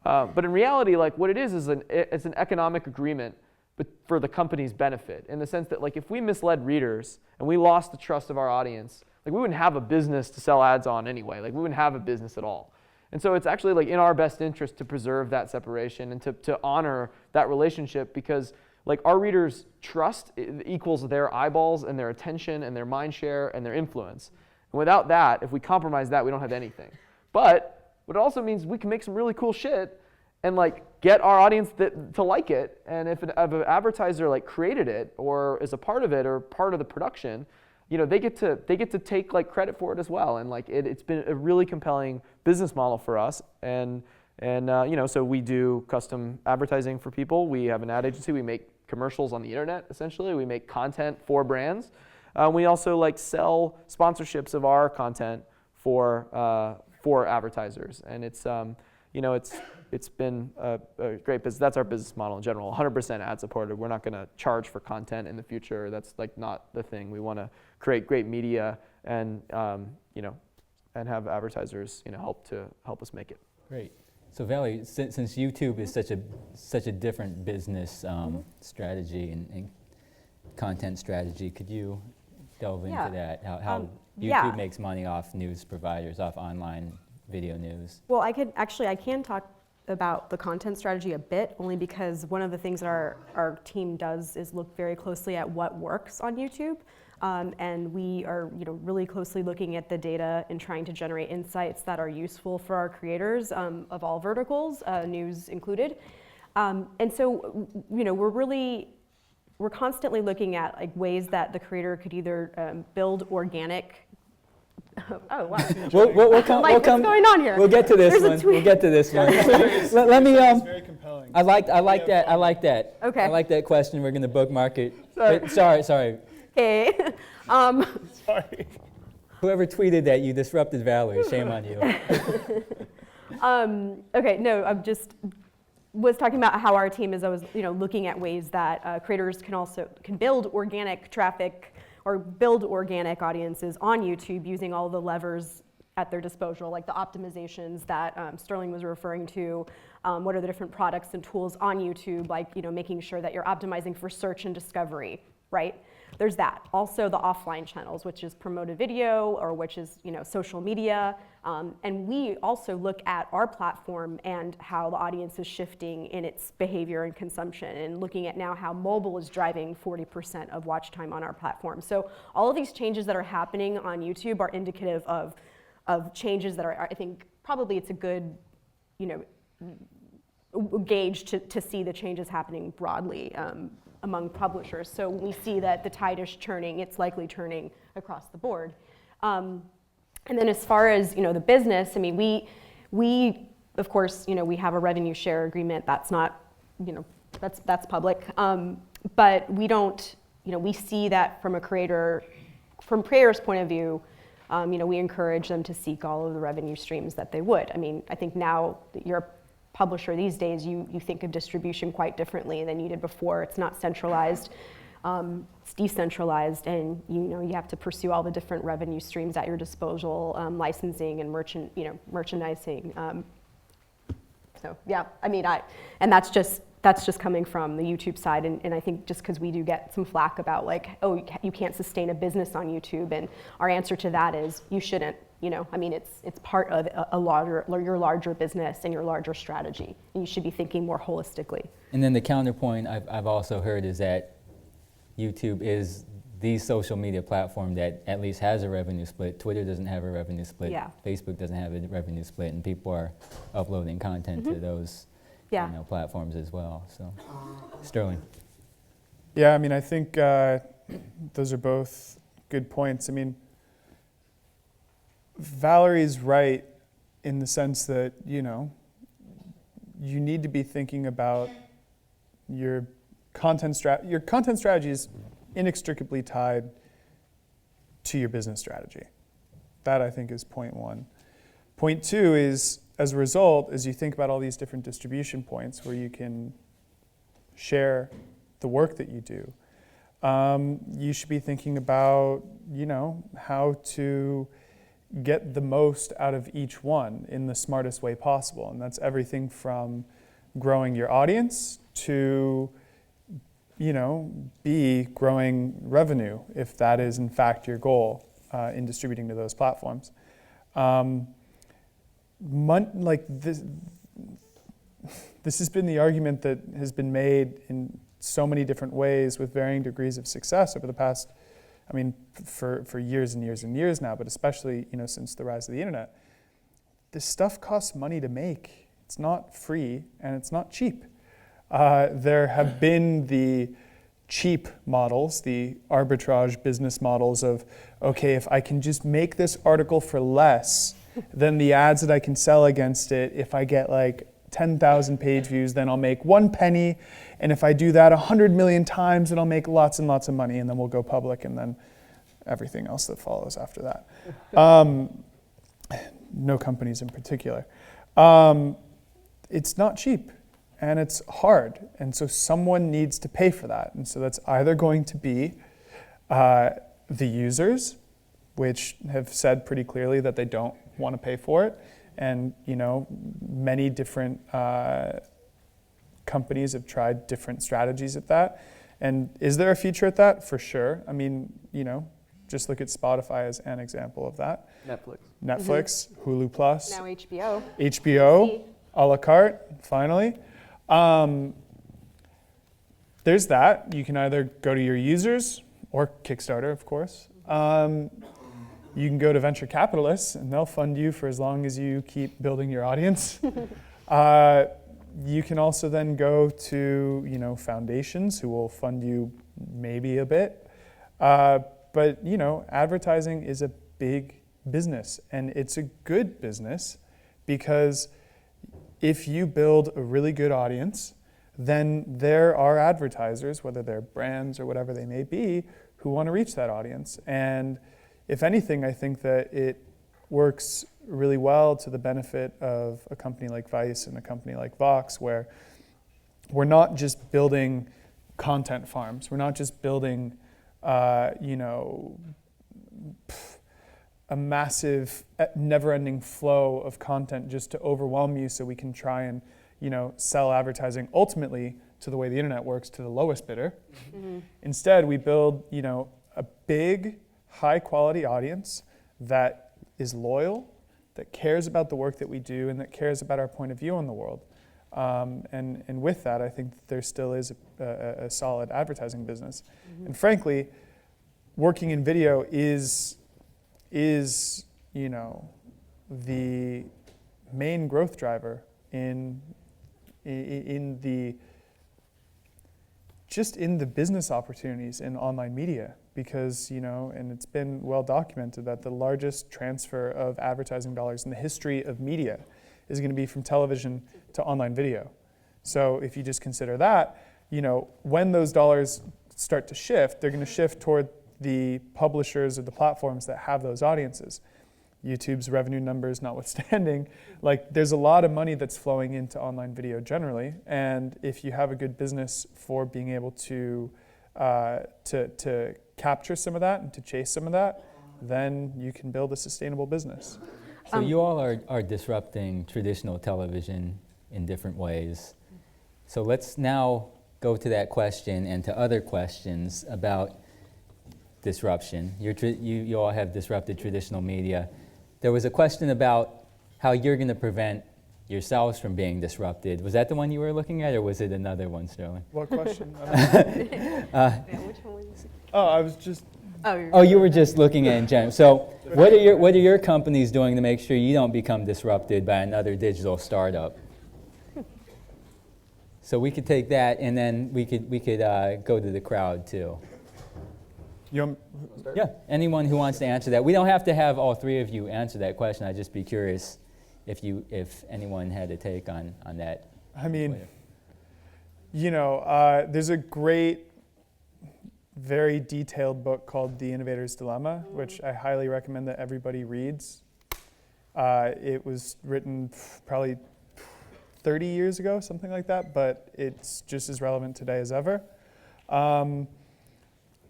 But in reality, like what it is it's an economic agreement but for the company's benefit, in the sense that like if we misled readers and we lost the trust of our audience, like we wouldn't have a business to sell ads on anyway. Like we wouldn't have a business at all. And so it's actually like in our best interest to preserve that separation and to honor that relationship, because like our readers' trust equals their eyeballs and their attention and their mind share and their influence. And without that, if we compromise that, we don't have anything. But what it also means, we can make some really cool shit and like get our audience to like it. And if an advertiser like created it or is a part of it or part of the production, they get to take like credit for it as well. And like it's been a really compelling business model for us. And so we do custom advertising for people. We have an ad agency. We make commercials on the internet, essentially. We make content for brands. We also like sell sponsorships of our content for advertisers. And it's been a great business. That's our business model in general. 100% ad supported. We're not going to charge for content in the future. That's like not the thing. We want to create great media and have advertisers help us make it. Great. So Valerie, since YouTube is such a different business strategy and content strategy, could you delve into that? How YouTube makes money off news providers, off online video news? Well, I can talk about the content strategy a bit, only because one of the things that our team does is look very closely at what works on YouTube. And we are really closely looking at the data and trying to generate insights that are useful for our creators of all verticals, news included. And so we're constantly looking at like ways that the creator could either build organic. Oh wow! We'll come. What's going on here? We'll get to this one. We'll get to this one. Let me. It's very compelling. I like that. I like that. Okay. I like that question. We're going to bookmark it. Sorry. Okay. Sorry. Whoever tweeted that, you disrupted Valerie. Shame on you. Okay. No, I'm just was talking about how our team is always looking at ways that creators can build organic traffic or build organic audiences on YouTube using all the levers at their disposal, like the optimizations that Sterling was referring to. What are the different products and tools on YouTube, like making sure that you're optimizing for search and discovery, right? There's that. Also the offline channels, which is promoted video or which is social media. And we also look at our platform and how the audience is shifting in its behavior and consumption, and looking at now how mobile is driving 40% of watch time on our platform. So all of these changes that are happening on YouTube are indicative of changes that are, I think, probably it's a good gauge to see the changes happening broadly among publishers. So when we see that the tide is turning, it's likely turning across the board. And then as far as the business, I mean, we of course we have a revenue share agreement. That's not that's public. But we don't we see that from creator's point of view. We encourage them to seek all of the revenue streams that they would. I mean, I think now that you're a publisher these days, you think of distribution quite differently than you did before. It's not centralized, it's decentralized, and you have to pursue all the different revenue streams at your disposal, licensing and merchandising. So yeah, I mean, and that's just coming from the YouTube side, and I think just because we do get some flack about like, oh, you can't sustain a business on YouTube, and our answer to that is you shouldn't. I mean, it's part of your larger business and your larger strategy, and you should be thinking more holistically. And then the counterpoint I've also heard is that YouTube is the social media platform that at least has a revenue split. Twitter doesn't have a revenue split. Yeah. Facebook doesn't have a revenue split, and people are uploading content to those platforms as well. So, Sterling. Yeah, I mean, I think those are both good points. I mean, Valerie's right in the sense that, you need to be thinking about your content strategy. Your content strategy is inextricably tied to your business strategy. That, I think, is point one. Point two is, as a result, as you think about all these different distribution points where you can share the work that you do, you should be thinking about, how to get the most out of each one in the smartest way possible. And that's everything from growing your audience to, growing revenue, if that is in fact your goal in distributing to those platforms. This has been the argument that has been made in so many different ways with varying degrees of success over the past, for years and years and years now, but especially, since the rise of the internet. This stuff costs money to make. It's not free and it's not cheap. There have been the cheap models, the arbitrage business models of, okay, if I can just make this article for less than the ads that I can sell against it, if I get like 10,000 page views, then I'll make 1 penny. And if I do that 100 million times, then I'll make lots and lots of money, and then we'll go public, and then everything else that follows after that. No companies in particular. It's not cheap, and it's hard, and so someone needs to pay for that. And so that's either going to be the users, which have said pretty clearly that they don't want to pay for it, And, you know, many different companies have tried different strategies at that. And is there a future at that? For sure. I mean, you know, just look at Spotify as an example of that. Netflix, Hulu Plus. Now HBO. HBO, a la carte, finally. There's that. You can either go to your users or Kickstarter, of course. You can go to venture capitalists, and they'll fund you for as long as you keep building your audience. You can also then go to, you know, foundations who will fund you maybe a bit. But, you know, advertising is a big business, and it's a good business because if you build a really good audience, then there are advertisers, whether they're brands or whatever they may be, who want to reach that audience. And if anything, I think that it works really well to the benefit of a company like Vice and a company like Vox, where we're not just building content farms. We're not just building, you know, a massive, never-ending flow of content just to overwhelm you so we can try and, you know, sell advertising ultimately to the way the internet works, to the lowest bidder. Mm-hmm. Instead, we build, you know, a big, high-quality audience that is loyal, that cares about the work that we do, and that cares about our point of view on the world. And with that, I think that there still is a solid advertising business. Mm-hmm. And frankly, working in video is, you know, the main growth driver in the business opportunities in online media, because, you know, and it's been well documented that the largest transfer of advertising dollars in the history of media is going to be from television to online video. So if you just consider that, you know, when those dollars start to shift, they're going to shift toward the publishers or the platforms that have those audiences. YouTube's revenue numbers notwithstanding, like, there's a lot of money that's flowing into online video generally, and if you have a good business for being able to capture some of that and to chase some of that, then you can build a sustainable business. So you all are disrupting traditional television in different ways. So let's now go to that question and to other questions about disruption. You all have disrupted traditional media. There was a question about how you're going to prevent yourselves from being disrupted. Was that the one you were looking at, or was it another one, Sterling? What question? Yeah, which one was it? Oh, I was just... Oh, you were just looking at in general. So what are your companies doing to make sure you don't become disrupted by another digital startup? So we could take that, and then we could go to the crowd too. Yeah, anyone who wants to answer that. We don't have to have all three of you answer that question. I'd just be curious if anyone had a take on that. I mean, you know, there's a great, very detailed book called The Innovator's Dilemma, which I highly recommend that everybody reads. It was written probably 30 years ago, something like that, but it's just as relevant today as ever.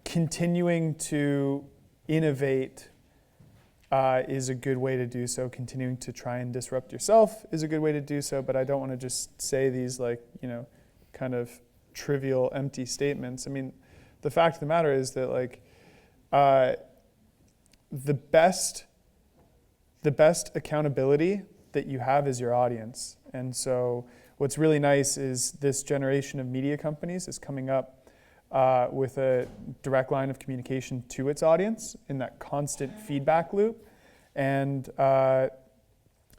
Continuing to innovate is a good way to do so. Continuing to try and disrupt yourself is a good way to do so, but I don't want to just say these, like, you know, kind of trivial, empty statements. I mean, the fact of the matter is that, like, the best accountability that you have is your audience. And so what's really nice is this generation of media companies is coming up with a direct line of communication to its audience in that constant feedback loop. And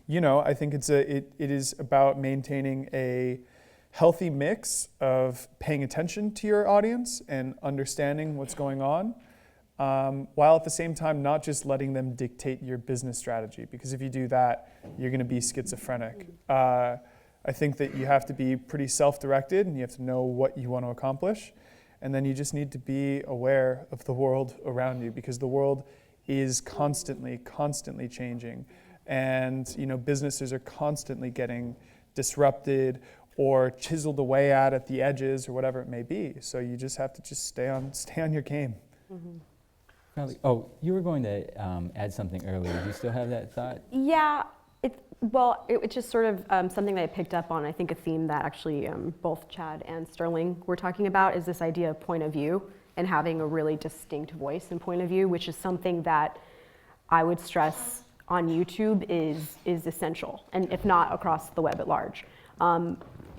you know, I think it is about maintaining a healthy mix of paying attention to your audience and understanding what's going on, while at the same time not just letting them dictate your business strategy, because if you do that, you're going to be schizophrenic. I think that you have to be pretty self-directed, and you have to know what you want to accomplish. And then you just need to be aware of the world around you, because the world is constantly changing. And, you know, businesses are constantly getting disrupted or chiseled away at the edges or whatever it may be. So you just have to just stay on your game. Mm-hmm. Oh, you were going to add something earlier. Do you still have that thought? Yeah, Well, it's just sort of something that I picked up on. I think a theme that actually both Chad and Sterling were talking about is this idea of point of view and having a really distinct voice and point of view, which is something that I would stress on YouTube is essential, and if not across the web at large.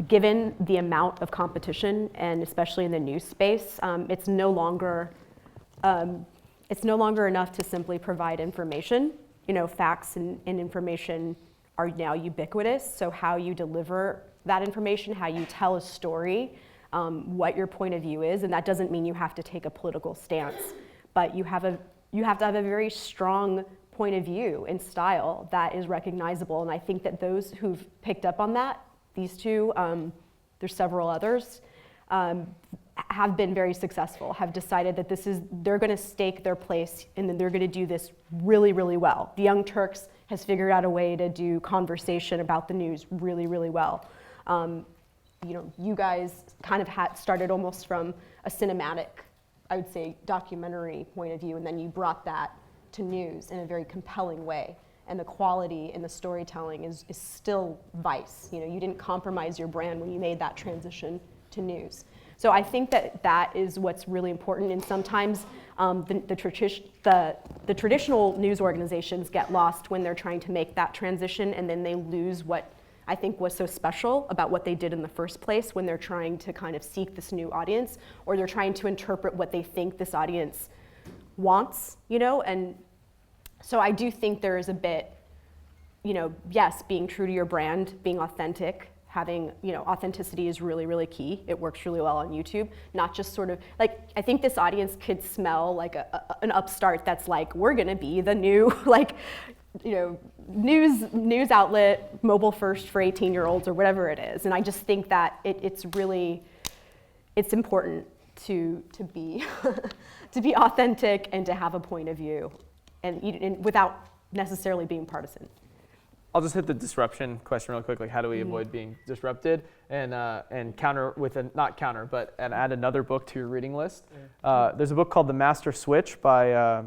Given the amount of competition, and especially in the news space, it's no longer enough to simply provide information. Facts and information are now ubiquitous, so how you deliver that information, how you tell a story, what your point of view is, and that doesn't mean you have to take a political stance, but you have to have a very strong point of view and style that is recognizable, and I think that those who've picked up on that, these two, there's several others, have been very successful, have decided that they're gonna stake their place and then they're gonna do this really, really well. The Young Turks has figured out a way to do conversation about the news really, really well. You guys kind of started almost from a cinematic, I would say, documentary point of view, and then you brought that to news in a very compelling way. And the quality in the storytelling is still Vice. You didn't compromise your brand when you made that transition to news. So I think that is what's really important, and sometimes the traditional news organizations get lost when they're trying to make that transition, and then they lose what I think was so special about what they did in the first place when they're trying to kind of seek this new audience, or they're trying to interpret what they think this audience wants, and so I do think there is a bit, yes, being true to your brand, being authentic, having, authenticity is really, really key. It works really well on YouTube, not just sort of, I think this audience could smell like an upstart that's like, we're gonna be the new, news outlet, mobile first for 18-year-olds or whatever it is. And I just think that it's important to be, to be authentic and to have a point of view and without necessarily being partisan. I'll just hit the disruption question real quick. How do we avoid being disrupted? And counter with and add another book to your reading list. There's a book called The Master Switch by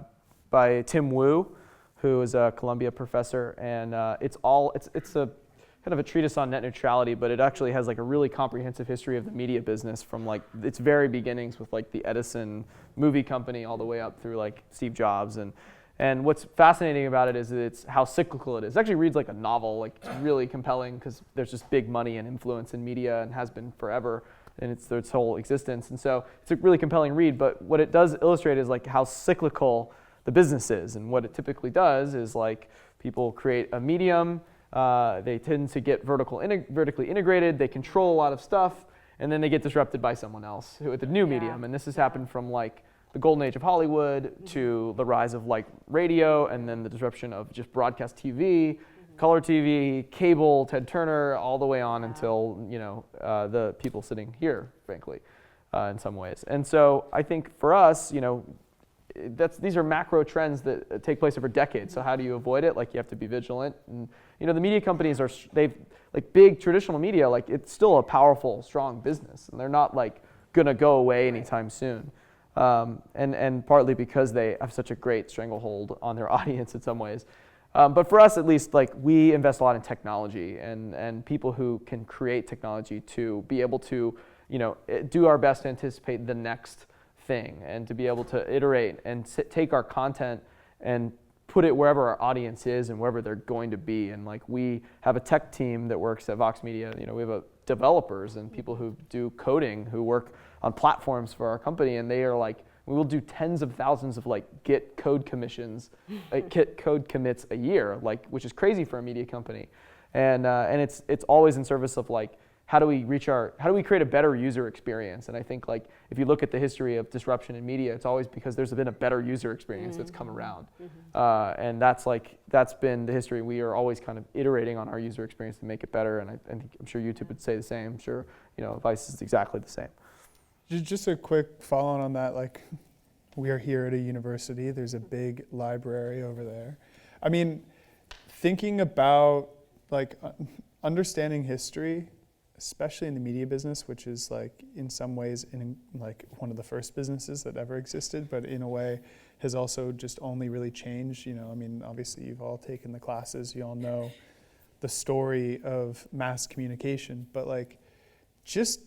Tim Wu, who is a Columbia professor, and it's a kind of a treatise on net neutrality, but it actually has a really comprehensive history of the media business from its very beginnings with the Edison movie company all the way up through Steve Jobs. And what's fascinating about it is it's how cyclical it is. It actually reads like a novel, it's really compelling because there's just big money and influence in media and has been forever in its whole existence. And so it's a really compelling read, but what it does illustrate is how cyclical the business is. And what it typically does is people create a medium, they tend to get vertically integrated, they control a lot of stuff, and then they get disrupted by someone else with a new medium. And this has happened from the golden age of Hollywood to the rise of radio, and then the disruption of just broadcast TV, color TV, cable, Ted Turner, all the way on until the people sitting here, frankly, in some ways. And so I think for us, these are macro trends that take place over decades. So how do you avoid it? You have to be vigilant. And the media companies they've big traditional media, it's still a powerful, strong business, and they're not gonna go away anytime soon. And partly because they have such a great stranglehold on their audience in some ways. But for us, at least, we invest a lot in technology and people who can create technology to be able to, do our best to anticipate the next thing and to be able to iterate and take our content and put it wherever our audience is and wherever they're going to be. And we have a tech team that works at Vox Media. We have developers and people who do coding who work on platforms for our company, and they are we will do tens of thousands of Git code commissions, Git code commits a year, which is crazy for a media company, and it's always in service of how do we create a better user experience? And I think if you look at the history of disruption in media, it's always because there's been a better user experience that's come around, and that's been the history. We are always kind of iterating on our user experience to make it better, and I'm sure YouTube would say the same. I'm sure Vice is exactly the same. Just a quick follow-on on that, we are here at a university. There's a big library over there. I mean, thinking about understanding history, especially in the media business, which is in some ways one of the first businesses that ever existed, but in a way has also just only really changed. I mean, obviously you've all taken the classes, you all know the story of mass communication, but like just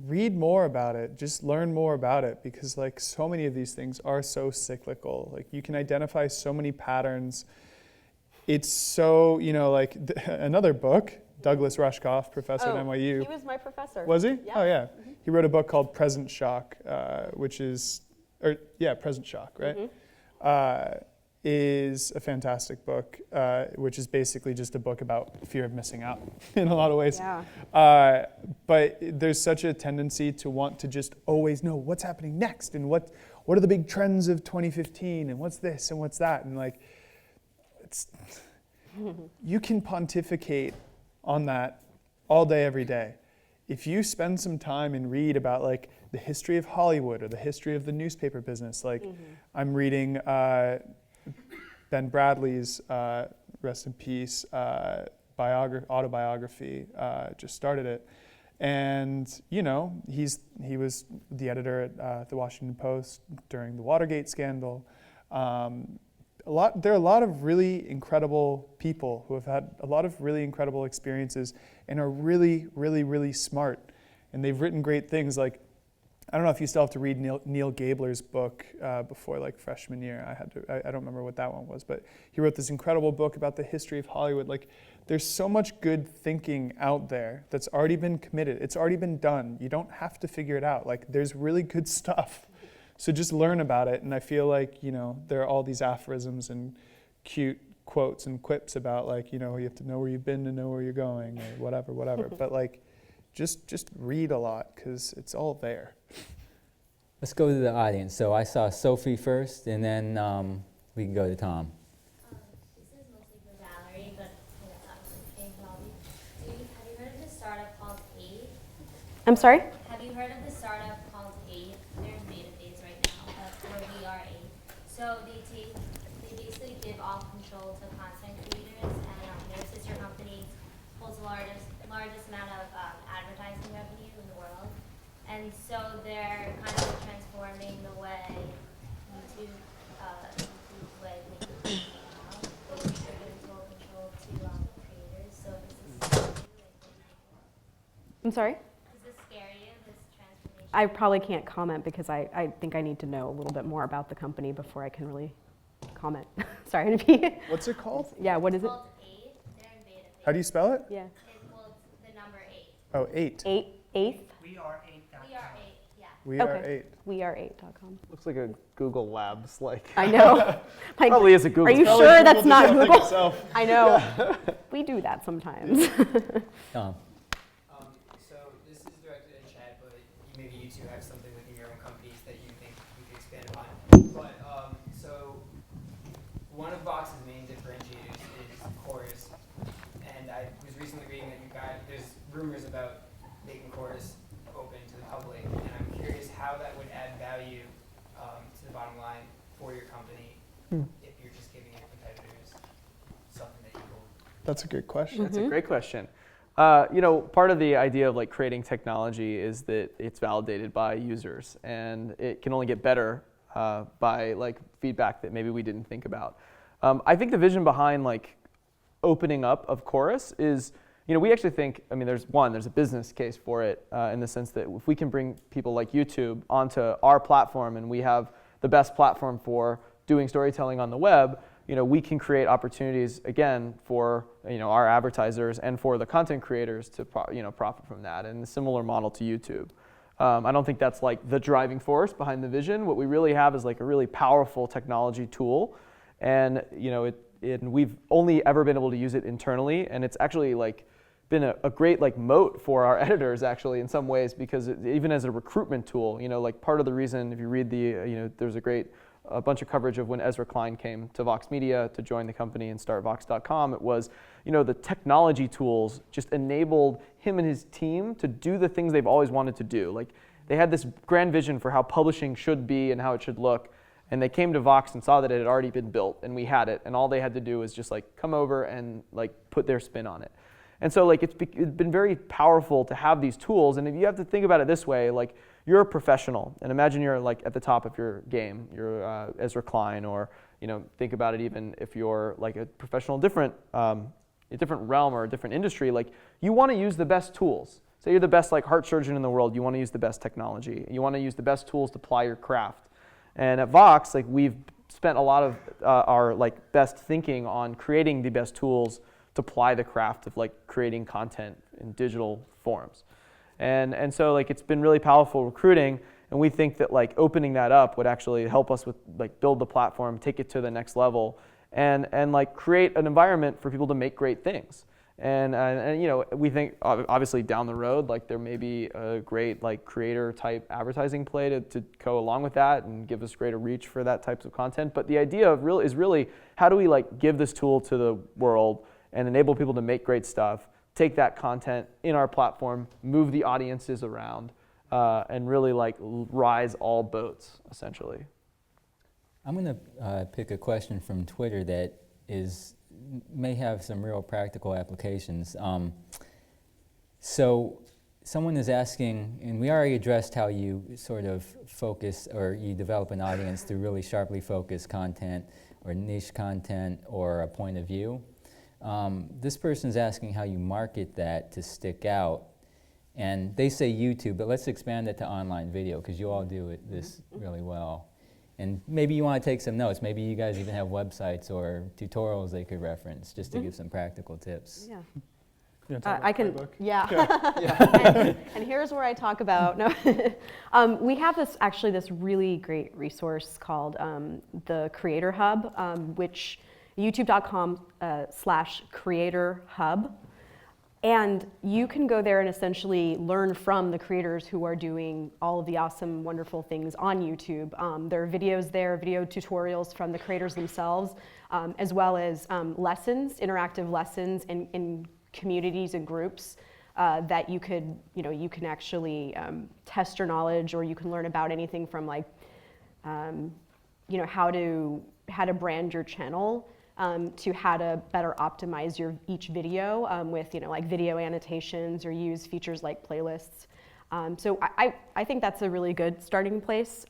read more about it, just learn more about it, because like so many of these things are so cyclical. Like you can identify so many patterns. It's so, like another book, Douglas Rushkoff, professor at NYU. He was my professor. Was he? Yeah. Oh yeah. Mm-hmm. He wrote a book called Present Shock, Present Shock, right? Is a fantastic book, which is basically just a book about fear of missing out in a lot of ways. Yeah. But there's such a tendency to want to just always know what's happening next and what are the big trends of 2015 and what's this and what's that, and like you can pontificate on that all day, every day. If you spend some time and read about like the history of Hollywood or the history of the newspaper business, like I'm reading Ben Bradley's, rest in peace, autobiography, just started it. And, he was the editor at the Washington Post during the Watergate scandal. There are a lot of really incredible people who have had a lot of really incredible experiences and are really, really, really smart. And they've written great things. Like, I don't know if you still have to read Neil Gabler's book before like freshman year. I don't remember what that one was, but he wrote this incredible book about the history of Hollywood. Like, there's so much good thinking out there that's already been committed. It's already been done. You don't have to figure it out. Like, there's really good stuff. So just learn about it. And I feel like, there are all these aphorisms and cute quotes and quips about like, you have to know where you've been to know where you're going or whatever. But like, just read a lot because it's all there. Let's go to the audience. So I saw Sophie first, and then we can go to Tom. This is mostly for Valerie, but have you heard of this startup called Aid? I'm sorry? Have you heard of this startup called Aid? They're in beta phase right now, or VRA. So they basically give all control to content creators, and their sister company holds the largest amount of advertising revenue in the world. And so they're kind of transforming the way YouTube making now. They're giving total control to creators. So this is I'm sorry? Does this scare you, this transformation? I probably can't comment because I think I need to know a little bit more about the company before I can really comment. Sorry, Nabi. What's it called? Yeah, what is it? It's called Aid. They're in beta phase. How do you spell it? Yeah. It's the number 8. Oh, 8. Eighth? We are 8, yeah. We are Okay. 8. weare8.com. Looks like a Google Labs, like. I know. Like, Probably is a Google. are you Probably sure that's Google not did something Google? itself. I know. We do that sometimes. Tom. So this is directed at Chad, but maybe you two have something within your own companies that you think you could expand upon. But so one of Vox's main differentiators is Chorus, and I was recently reading that there's rumors about making Chorus open to the public, and I'm curious how that would add value to the bottom line for your company if you're just giving your competitors something that you hold. That's a good question. That's a great question. Part of the idea of like creating technology is that it's validated by users, and it can only get better by like feedback that maybe we didn't think about. I think the vision behind like opening up of Chorus is, we actually think, there's a business case for it in the sense that if we can bring people like YouTube onto our platform, and we have the best platform for doing storytelling on the web, we can create opportunities again for our advertisers and for the content creators to profit from that, and a similar model to YouTube. I don't think that's like the driving force behind the vision. What we really have is like a really powerful technology tool, and we've only ever been able to use it internally, and it's actually like been a great like moat for our editors actually in some ways, because even as a recruitment tool, like part of the reason, if you read there's a bunch of coverage of when Ezra Klein came to Vox Media to join the company and start Vox.com. It was, the technology tools just enabled him and his team to do the things they've always wanted to do. Like, they had this grand vision for how publishing should be and how it should look, and they came to Vox and saw that it had already been built, and we had it, and all they had to do was just like come over and like put their spin on it. And so like it's been very powerful to have these tools, and if you have to think about it this way, like, you're a professional, and imagine you're like at the top of your game. You're Ezra Klein, or think about it even if you're like a professional in different different realm or a different industry, like you want to use the best tools. Say you're the best like heart surgeon in the world, you want to use the best technology. You want to use the best tools to apply your craft. And at Vox, like we've spent a lot of our like best thinking on creating the best tools to apply the craft of like creating content in digital forms. And so like it's been really powerful recruiting, and we think that like opening that up would actually help us with like build the platform, take it to the next level, and like create an environment for people to make great things. And you know, we think obviously down the road, like there may be a great like creator type advertising play to go along with that and give us greater reach for that types of content. But the idea of is really how do we like give this tool to the world and enable people to make great stuff, take that content in our platform, move the audiences around, and really like rise all boats essentially. I'm going to pick a question from Twitter that may have some real practical applications. So someone is asking, and we already addressed how you sort of focus or you develop an audience through really sharply focused content or niche content or a point of view. This person is asking how you market that to stick out. And they say YouTube, but let's expand it to online video because you all do this really well. And maybe you want to take some notes. Maybe you guys even have websites or tutorials they could reference just to give some practical tips. Yeah. You wanna talk about I can, playbook? yeah. and here's where I talk about, we have this really great resource called the Creator Hub, which youtube.com/Creator Hub. And you can go there and essentially learn from the creators who are doing all of the awesome, wonderful things on YouTube. There are videos there, video tutorials from the creators themselves, as well as lessons, interactive lessons in communities and groups that you can actually test your knowledge, or you can learn about anything from like, how to brand your channel. To how to better optimize each video with like video annotations or use features like playlists. So I think that's a really good starting place.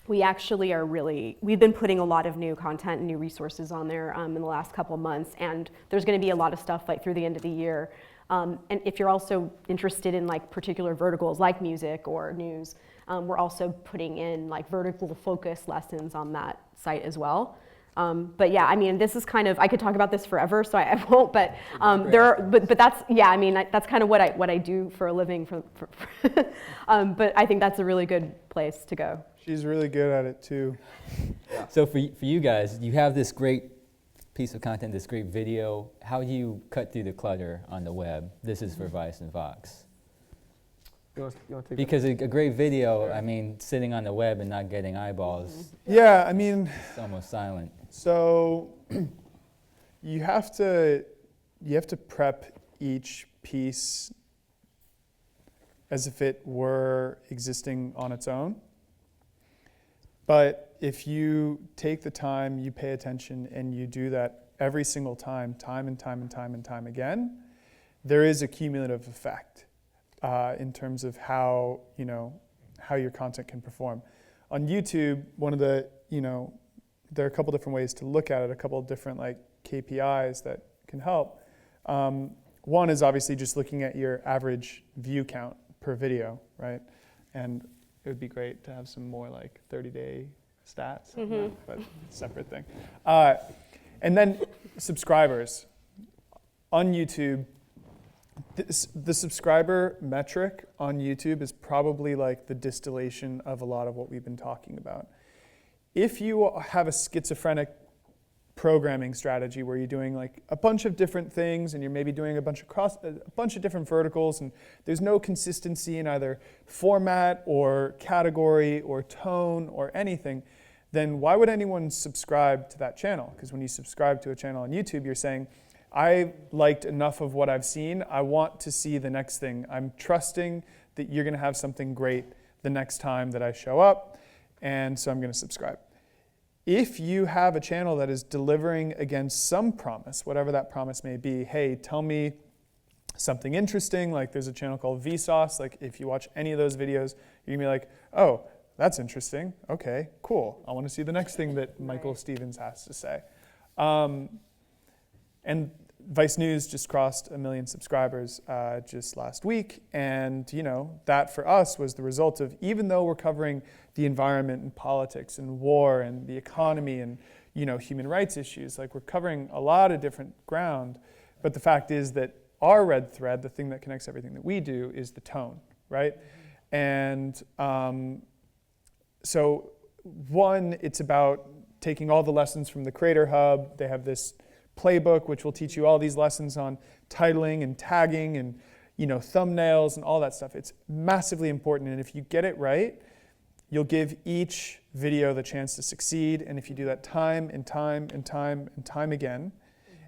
We actually we've been putting a lot of new content and new resources on there in the last couple months, and there's going to be a lot of stuff like through the end of the year. And if you're also interested in like particular verticals like music or news, we're also putting in like vertical focus lessons on that site as well. But yeah, I mean, this is kind of, I could talk about this forever, so I won't, but but that's, yeah, I mean, that's kind of what I do for a living. But I think that's a really good place to go. She's really good at it too. Yeah. So for you guys, you have this great piece of content, this great video. How do you cut through the clutter on the web? This is for Vice and Vox. You want to take Because a great video, I mean, sitting on the web and not getting eyeballs, Yeah, I mean, it's almost silent. so you have to prep each piece as if it were existing on its own. But if you take the time, you pay attention, and you do that every single time and time again, there is a cumulative effect in terms of how your content can perform. On YouTube, there are a couple different ways to look at it, a couple of different like KPIs that can help. One is obviously just looking at your average view count per video, right? And it would be great to have some more like 30-day stats, on that, but separate thing. And then subscribers. On YouTube, the subscriber metric on YouTube is probably like the distillation of a lot of what we've been talking about. If you have a schizophrenic programming strategy where you're doing like a bunch of different things and you're maybe doing a bunch of different verticals, and there's no consistency in either format or category or tone or anything, then why would anyone subscribe to that channel? Because when you subscribe to a channel on YouTube, you're saying, I liked enough of what I've seen, I want to see the next thing. I'm trusting that you're going to have something great the next time that I show up, and so I'm going to subscribe. If you have a channel that is delivering against some promise, whatever that promise may be, hey, tell me something interesting, like there's a channel called Vsauce, like if you watch any of those videos, you're going to be like, oh, that's interesting, okay, cool, I want to see the next thing that Michael Stevens has to say. And Vice News just crossed 1 million subscribers just last week, and that for us was the result of, even though we're covering the environment and politics and war and the economy and human rights issues, like we're covering a lot of different ground, but the fact is that our red thread, the thing that connects everything that we do, is the tone, right? And so one, it's about taking all the lessons from the Creator Hub. They have this playbook which will teach you all these lessons on titling and tagging and thumbnails and all that stuff. It's massively important, and if you get it right, you'll give each video the chance to succeed. And if you do that time and time and time and time again,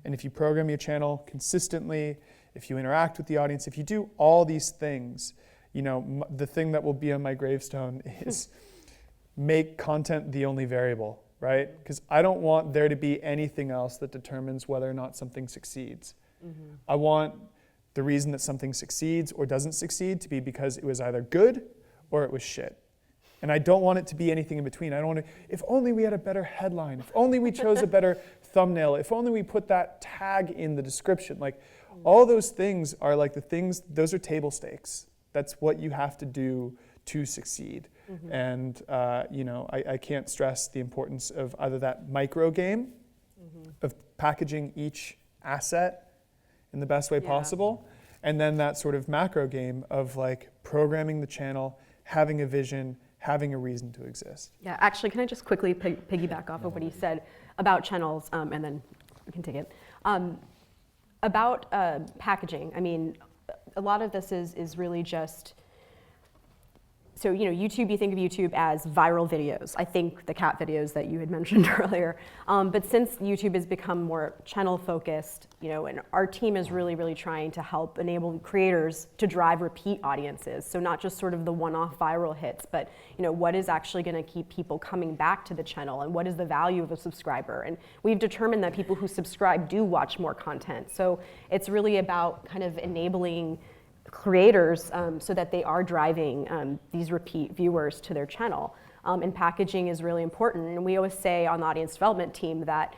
and if you program your channel consistently, if you interact with the audience, if you do all these things, the thing that will be on my gravestone is make content the only variable, right? Because I don't want there to be anything else that determines whether or not something succeeds. Mm-hmm. I want the reason that something succeeds or doesn't succeed to be because it was either good or it was shit. And I don't want it to be anything in between. I don't want to, if only we had a better headline, if only we chose a better thumbnail, if only we put that tag in the description. Like, all those things are like the things, those are table stakes. That's what you have to do to succeed. Mm-hmm. And I can't stress the importance of either that micro game of packaging each asset in the best way possible, and then that sort of macro game of like programming the channel, having a vision, having a reason to exist. Yeah, actually, can I just quickly piggyback off of what he said about channels, and then we can take it. About packaging, I mean, a lot of this is really just, so YouTube, you think of YouTube as viral videos. I think the cat videos that you had mentioned earlier. But since YouTube has become more channel focused, and our team is really, really trying to help enable creators to drive repeat audiences. So not just sort of the one-off viral hits, but what is actually going to keep people coming back to the channel, and what is the value of a subscriber? And we've determined that people who subscribe do watch more content. So it's really about kind of enabling creators so that they are driving these repeat viewers to their channel. And packaging is really important. And we always say on the audience development team that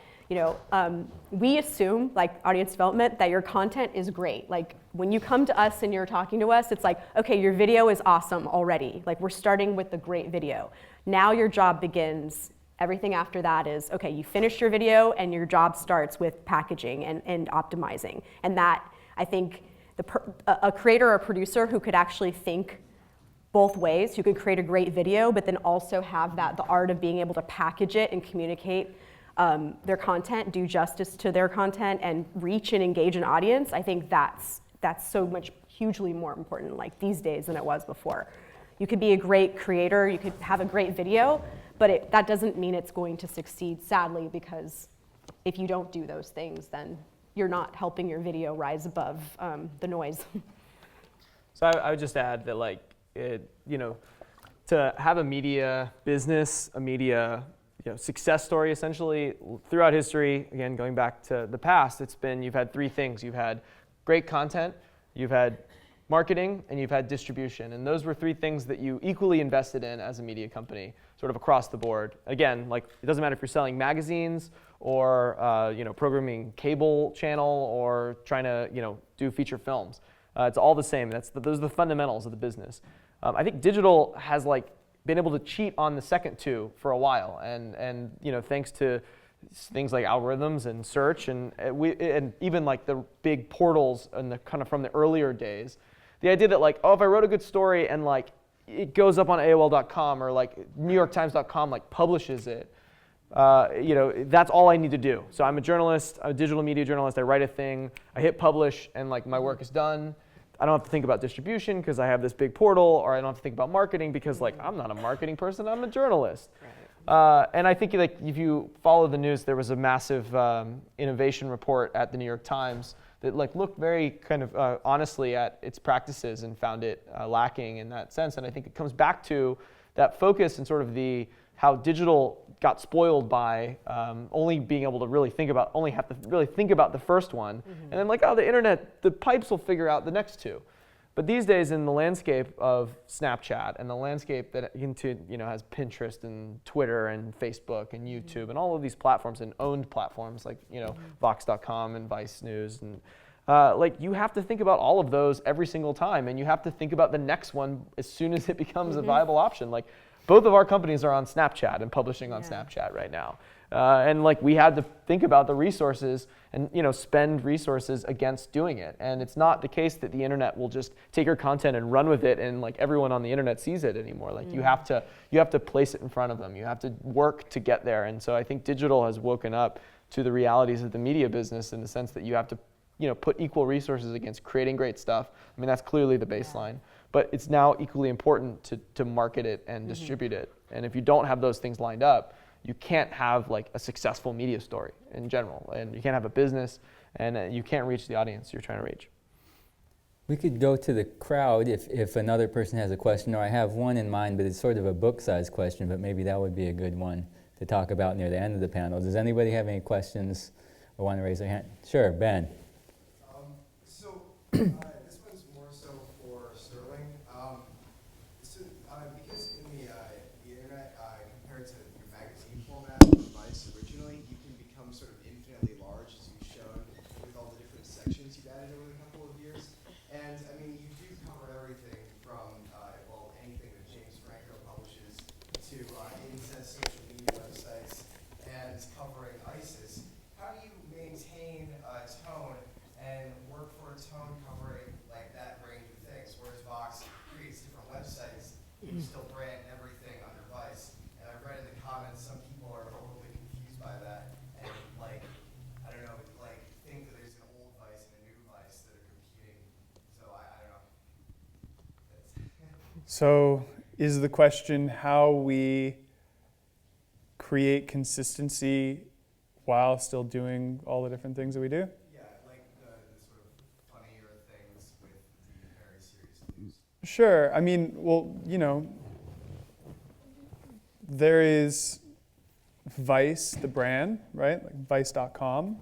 we assume, like audience development, that your content is great. Like when you come to us and you're talking to us, it's like, okay, your video is awesome already. Like we're starting with the great video. Now your job begins. Everything after that is, okay, you finished your video and your job starts with packaging and optimizing. And that, I think, a creator or producer who could actually think both ways, who could create a great video, but then also have the art of being able to package it and communicate their content, do justice to their content, and reach and engage an audience. I think that's so much hugely more important, like these days, than it was before. You could be a great creator, you could have a great video, but that doesn't mean it's going to succeed, sadly, because if you don't do those things, then you're not helping your video rise above the noise. So I would just add that, to have a media business, a media success story, essentially, throughout history, again, going back to the past, you've had three things. You've had great content, you've had marketing, and you've had distribution. And those were three things that you equally invested in as a media company, sort of across the board. Again, it doesn't matter if you're selling magazines or programming cable channel or trying to do feature films. It's all the same. Those are the fundamentals of the business. I think digital has been able to cheat on the second two for a while, and thanks to things like algorithms and search and even the big portals and the kind of from the earlier days. The idea that if I wrote a good story and it goes up on AOL.com or NewYorkTimes.com publishes it, that's all I need to do. So I'm a journalist, a digital media journalist. I write a thing, I hit publish, and my work is done. I don't have to think about distribution because I have this big portal, or I don't have to think about marketing because I'm not a marketing person, I'm a journalist. Right. And I think if you follow the news, there was a massive innovation report at the New York Times that looked very kind of honestly at its practices and found it lacking in that sense. And I think it comes back to that focus and sort of how digital got spoiled by only being able to really think about the first one, and then the internet, the pipes will figure out the next two. But these days, in the landscape of Snapchat and the landscape that has Pinterest and Twitter and Facebook and YouTube and all of these platforms and owned platforms like Vox.com and Vice News, and you have to think about all of those every single time, and you have to think about the next one as soon as it becomes a viable option. Like, both of our companies are on Snapchat and publishing on Snapchat right now. And we had to think about the resources and spend resources against doing it. And it's not the case that the internet will just take your content and run with it and everyone on the internet sees it anymore. You have to place it in front of them. You have to work to get there. And so I think digital has woken up to the realities of the media business in the sense that you have to put equal resources against creating great stuff. I mean, that's clearly the baseline. But it's now equally important to market it and distribute it. And if you don't have those things lined up, you can't have a successful media story in general, and you can't have a business, and you can't reach the audience you're trying to reach. We could go to the crowd if another person has a question, or I have one in mind, but it's sort of a book-sized question, but maybe that would be a good one to talk about near the end of the panel. Does anybody have any questions or want to raise their hand? Sure, Ben. This one's more so for Sterling. Because in the internet, compared to your magazine format or Vice originally, you can become sort of infinitely large, as you've shown with all the different sections you've added over the couple of years. And I mean, you do cover everything from anything that James Franco publishes to incest social media websites and covering ISIS. How do you maintain a tone and work for a tone covering that range of things, whereas Vox creates different websites, you still brand everything under Vice. And I've read in the comments some people are a little bit confused by that, and I don't know, think that there's an old Vice and a new Vice that are competing. So I don't know. So is the question how we create consistency while still doing all the different things that we do? Sure. I mean, well, there is Vice, the brand, right? Vice.com.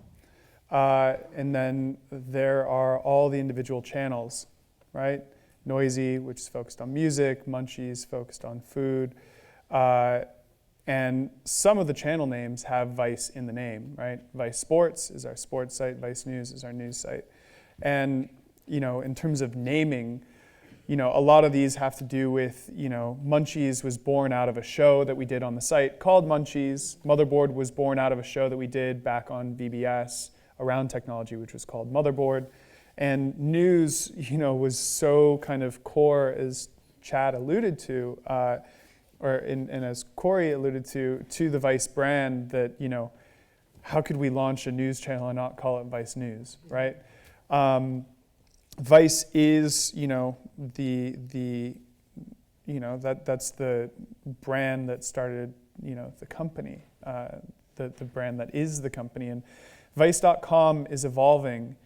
And then there are all the individual channels, right? Noisy, which is focused on music, Munchies, focused on food. And some of the channel names have Vice in the name, right? Vice Sports is our sports site. Vice News is our news site. And, in terms of naming, a lot of these have to do with, Munchies was born out of a show that we did on the site called Munchies. Motherboard was born out of a show that we did back on VBS around technology, which was called Motherboard. And news, was so kind of core, as Chad alluded to, and as Corey alluded to the Vice brand that, how could we launch a news channel and not call it Vice News, right? Vice is, that's the brand that started, the company, the brand that is the company. And Vice.com is evolving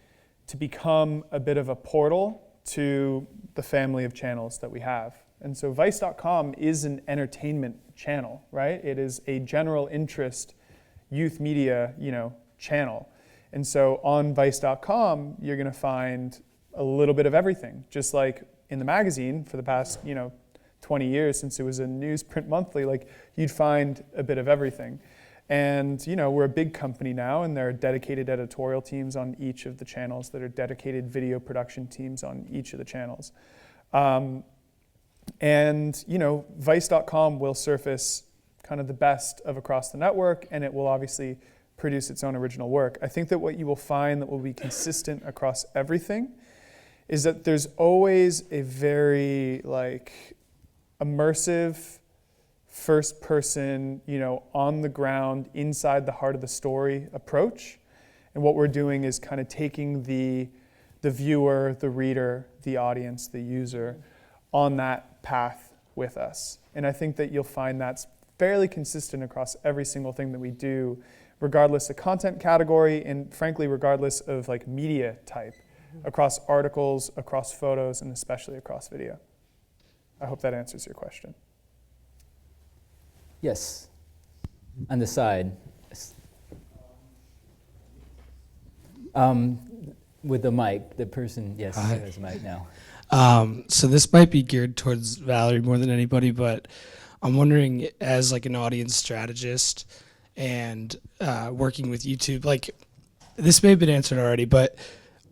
to become a bit of a portal to the family of channels that we have. And so Vice.com is an entertainment channel, right? It is a general interest youth media, channel. And so on Vice.com, you're going to find a little bit of everything, just like in the magazine for the past 20 years since it was a newsprint monthly, you'd find a bit of everything. And we're a big company now, and there are dedicated editorial teams on each of the channels that are dedicated video production teams on each of the channels. And Vice.com will surface kind of the best of across the network, and it will obviously produce its own original work. I think that what you will find that will be consistent across everything is that there's always a very immersive, first person, on the ground, inside the heart of the story approach. And what we're doing is kind of taking the viewer, the reader, the audience, the user on that path with us. And I think that you'll find that's fairly consistent across every single thing that we do, regardless of content category and frankly, regardless of media type, across articles, across photos, and especially across video. I hope that answers your question. Yes, on the side. with the mic, the person, yes, Hi. has a mic now. So this might be geared towards Valerie more than anybody, but I'm wondering, as like an audience strategist and working with YouTube, like this may have been answered already, but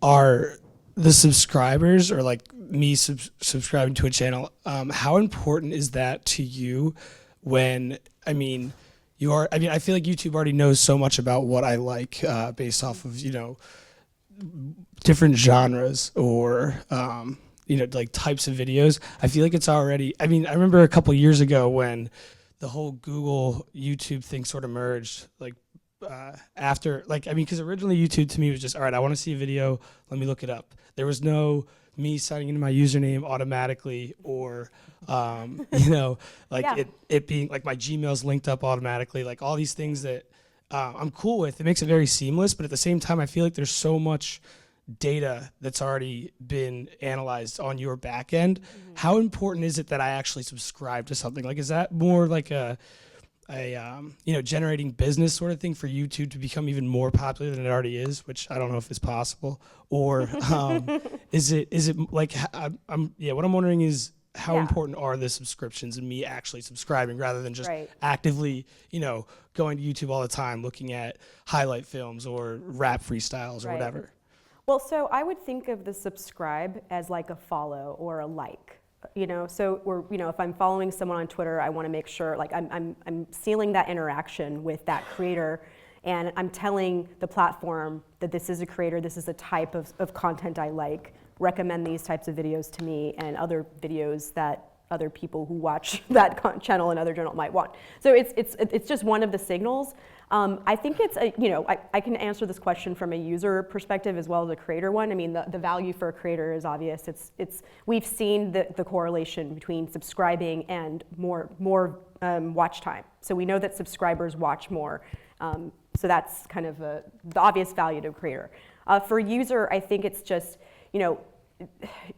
are the subscribers, or like me subscribing to a channel, how important is that to you when, I feel like YouTube already knows so much about what I like based off of, different genres or, like types of videos. I feel like it's already, I remember a couple years ago when the whole Google YouTube thing sort of merged, because originally YouTube to me was just, all right, I want to see a video, let me look it up. There was no me signing into my username automatically or, it being like my Gmail's linked up automatically, like all these things that I'm cool with. It makes it very seamless, but at the same time, I feel like there's so much data that's already been analyzed on your back end. Mm-hmm. How important is it that I actually subscribe to something? Like, is that more like a generating business sort of thing for YouTube to become even more popular than it already is, which I don't know if is possible, or is it like, what I'm wondering is how important are the subscriptions and me actually subscribing rather than just actively, going to YouTube all the time, looking at highlight films or rap freestyles or whatever. Well, so I would think of the subscribe as like a follow or a like. If I'm following someone on Twitter, I want to make sure, like, I'm sealing that interaction with that creator, and I'm telling the platform that this is a creator, this is the type of content I like, recommend these types of videos to me and other videos that other people who watch that channel and other channel might want. So it's just one of the signals. I think it's I can answer this question from a user perspective as well as a creator one. I mean, the value for a creator is obvious. We've seen the correlation between subscribing and more watch time. So we know that subscribers watch more. So that's kind of the obvious value to a creator. For a user, I think it's just,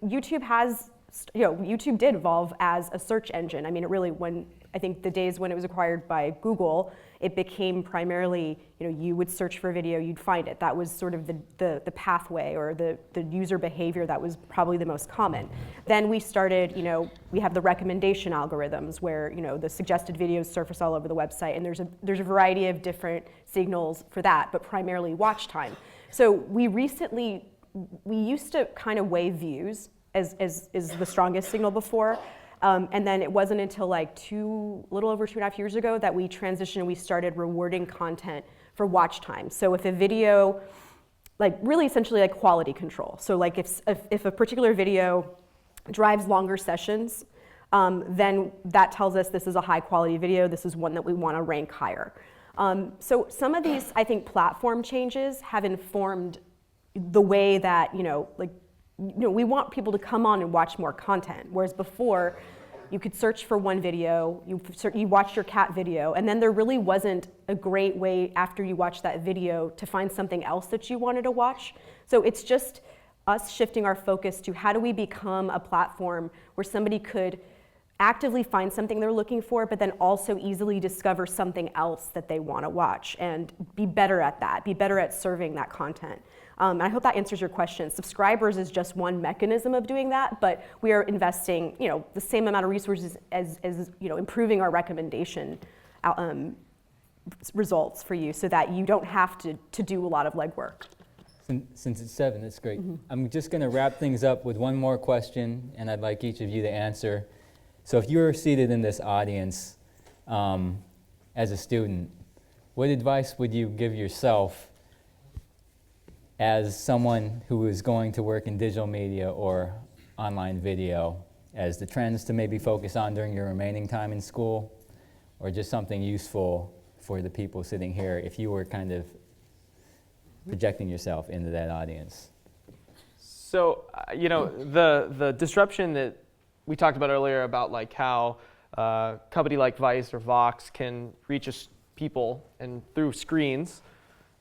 YouTube did evolve as a search engine. I mean, I think the days when it was acquired by Google, it became primarily, you would search for a video, you'd find it. That was sort of the pathway or the user behavior that was probably the most common. Then we started, we have the recommendation algorithms where, the suggested videos surface all over the website, and there's a variety of different signals for that, but primarily watch time. So we used to kind of weigh views as the strongest signal before. And then it wasn't until like a little over 2.5 years ago that we transitioned and we started rewarding content for watch time. So if a video, really essentially like quality control. So like if a particular video drives longer sessions, then that tells us this is a high quality video, this is one that we want to rank higher. So some of these, I think, platform changes have informed the way that, we want people to come on and watch more content, whereas before you could search for one video, you watched your cat video, and then there really wasn't a great way after you watched that video to find something else that you wanted to watch. So it's just us shifting our focus to how do we become a platform where somebody could actively find something they're looking for, but then also easily discover something else that they want to watch and be better at that, be better at serving that content. I hope that answers your question. Subscribers is just one mechanism of doing that, but we are investing, the same amount of resources as improving our recommendation results for you, so that you don't have to do a lot of legwork. Since it's 7, that's great. Mm-hmm. I'm just going to wrap things up with one more question, and I'd like each of you to answer. So if you were seated in this audience as a student, what advice would you give yourself as someone who is going to work in digital media or online video, as the trends to maybe focus on during your remaining time in school, or just something useful for the people sitting here if you were kind of projecting yourself into that audience? So, the disruption that we talked about earlier about like how a company like Vice or Vox can reach people and through screens,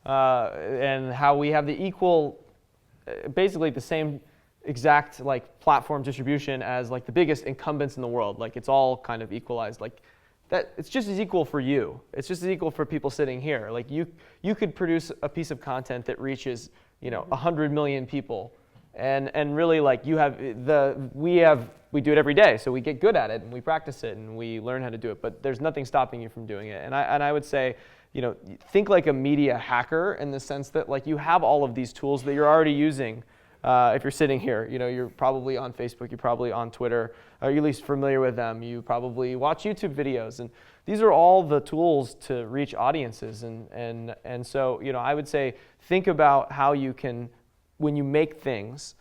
and how we have the equal, basically the same exact like platform distribution as like the biggest incumbents in the world. Like it's all kind of equalized. Like that, it's just as equal for you. It's just as equal for people sitting here. Like you could produce a piece of content that reaches 100 million people. And really, like, we do it every day, so we get good at it and we practice it and we learn how to do it. But there's nothing stopping you from doing it. And I would say, think like a media hacker in the sense that, like, you have all of these tools that you're already using. If you're sitting here, you're probably on Facebook, you're probably on Twitter, or you're at least familiar with them. You probably watch YouTube videos, and these are all the tools to reach audiences. And so, I would say, think about how you can, when you make things,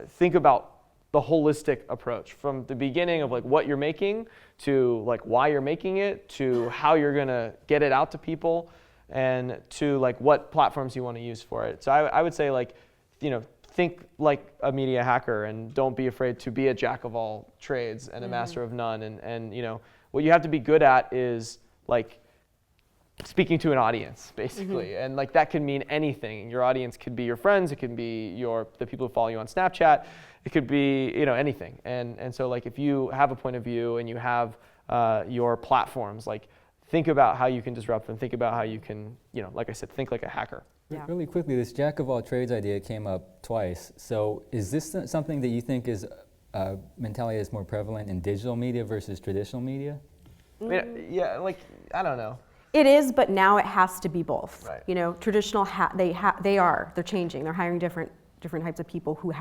think about the holistic approach from the beginning of, like, what you're making to, like, why you're making it, to how you're gonna get it out to people, and to, like, what platforms you want to use for it. So I would say, like, think like a media hacker, and don't be afraid to be a jack of all trades and a master of none. And what you have to be good at is, like, speaking to an audience, basically. And, like, that can mean anything. Your audience could be your friends, it could be the people who follow you on Snapchat, it could be anything. And so, like, if you have a point of view and you have your platforms, like, think about how you can disrupt and think about how you can, like I said, think like a hacker. Yeah. Really quickly, this jack of all trades idea came up twice. So is this something that you think is mentality that's more prevalent in digital media versus traditional media? I mean, yeah, like, I don't know. It is, but now it has to be both. Right. Traditional, they're changing. They're hiring different types of people who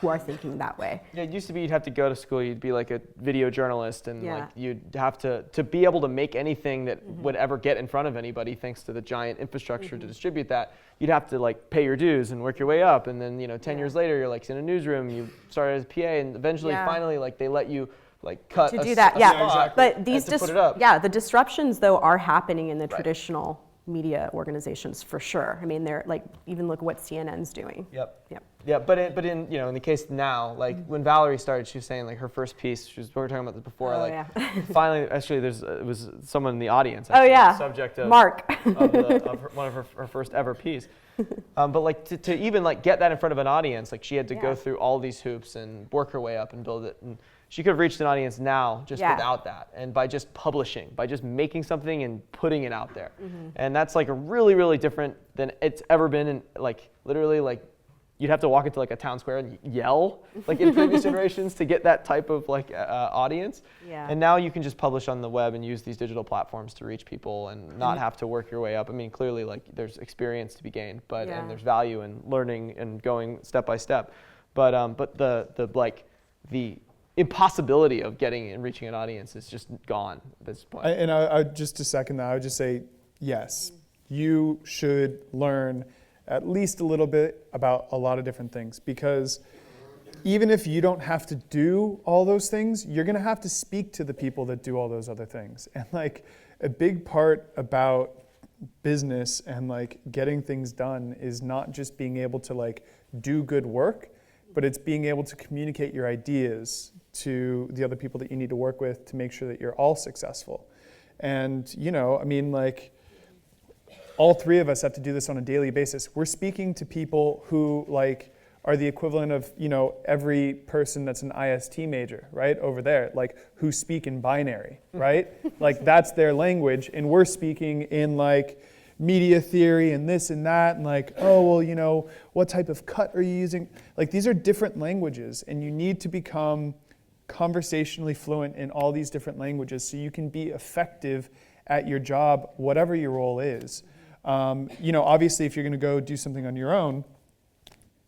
are thinking that way. Yeah, it used to be you'd have to go to school, you'd be like a video journalist, and Yeah. like you'd have to be able to make anything that would ever get in front of anybody, thanks to the giant infrastructure to distribute that. You'd have to, like, pay your dues and work your way up, and then 10 years later you're, like, in a newsroom, you started as a PA, and eventually finally, like, they let you, like, cut To a do that, a yeah. spot But these and to put it up. the disruptions though are happening in the traditional media organizations for sure. I mean, they're, like, even look at what CNN's doing. Yep. Yep. Yeah, but in in the case now, like, when Valerie started, she was saying, like, her first piece, we were talking about this before, Oh, like, yeah. finally, actually, it was someone in the audience, Oh, actually, yeah. the subject of Mark. one of her first ever piece. But, like, to even, like, get that in front of an audience, like, she had to go through all these hoops and work her way up and build it. And she could have reached an audience now just without that, and by just publishing, by just making something and putting it out there. And that's, like, a really, really different than it's ever been. And, like, literally, like, you'd have to walk into, like, a town square and yell, like, in previous iterations to get that type of, like, audience. Yeah. And now you can just publish on the web and use these digital platforms to reach people and not have to work your way up. I mean, clearly, like, there's experience to be gained, but and there's value in learning and going step by step. But the impossibility of getting and reaching an audience is just gone at this point. I just to second that, I would just say, yes, you should learn at least a little bit about a lot of different things, because even if you don't have to do all those things, you're going to have to speak to the people that do all those other things. And, like, a big part about business and, like, getting things done is not just being able to, like, do good work, but it's being able to communicate your ideas to the other people that you need to work with to make sure that you're all successful. And, I mean, like, all three of us have to do this on a daily basis. We're speaking to people who, like, are the equivalent of, every person that's an IST major, right, over there, like, who speak in binary, right? Like, that's their language, and we're speaking in, like, media theory and this and that, and, like, oh, well, what type of cut are you using? Like, these are different languages, and you need to become conversationally fluent in all these different languages so you can be effective at your job, whatever your role is. Obviously, if you're going to go do something on your own,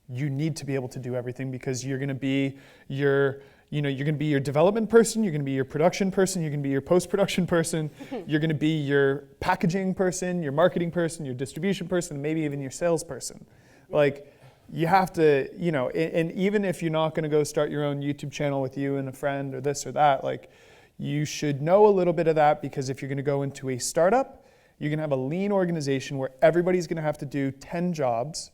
you need to be able to do everything, because you're going to be you're going to be your development person, you're going to be your production person, you're going to be your post-production person, you're going to be your packaging person, your marketing person, your distribution person, and maybe even your salesperson. Like, you have to, and even if you're not going to go start your own YouTube channel with you and a friend or this or that, like, you should know a little bit of that, because if you're going to go into a startup, you're going to have a lean organization where everybody's going to have to do 10 jobs.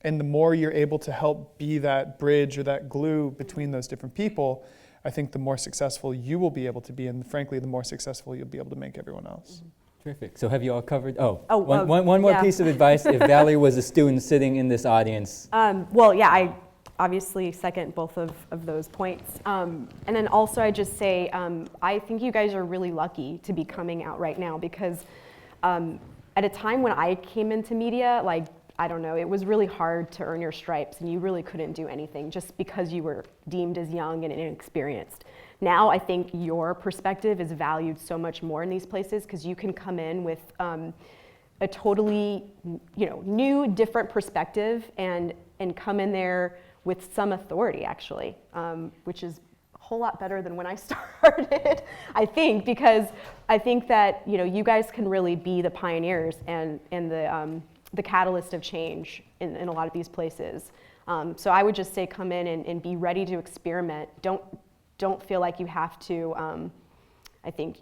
And the more you're able to help be that bridge or that glue between those different people, I think the more successful you will be able to be, and frankly, the more successful you'll be able to make everyone else. Terrific. So have you all covered? One more piece of advice. If Valerie was a student sitting in this audience. I obviously second both of those points. And then also I just say, I think you guys are really lucky to be coming out right now, because at a time when I came into media, like, I don't know, it was really hard to earn your stripes, and you really couldn't do anything just because you were deemed as young and inexperienced. Now I think your perspective is valued so much more in these places because you can come in with a totally, new, different perspective and come in there with some authority, actually, which is a whole lot better than when I started, I think, because I think that, you guys can really be the pioneers and the catalyst of change in a lot of these places. So I would just say come in and be ready to experiment. Don't feel like you have to, I think,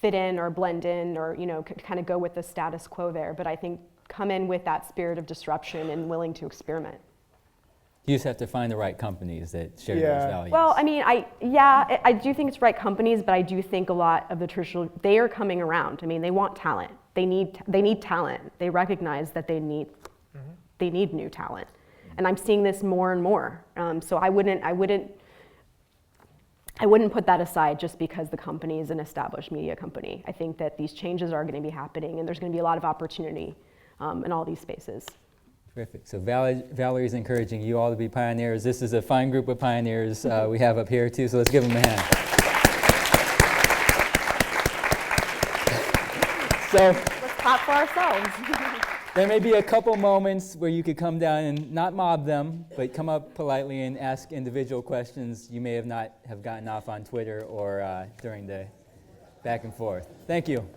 fit in or blend in or, kind of go with the status quo there. But I think come in with that spirit of disruption and willing to experiment. You just have to find the right companies that share Yeah. those values. Well, I mean, I do think it's right companies, but I do think a lot of the traditional, they are coming around. I mean, they want talent. They need talent. They recognize that they need new talent. And I'm seeing this more and more. So I wouldn't put that aside just because the company is an established media company. I think that these changes are going to be happening, and there's going to be a lot of opportunity in all these spaces. Terrific. So Valerie's encouraging you all to be pioneers. This is a fine group of pioneers we have up here too, so let's give them a hand. So Let's clap for ourselves. there may be a couple moments where you could come down and not mob them, but come up politely and ask individual questions you may not have gotten off on Twitter or during the back and forth. Thank you.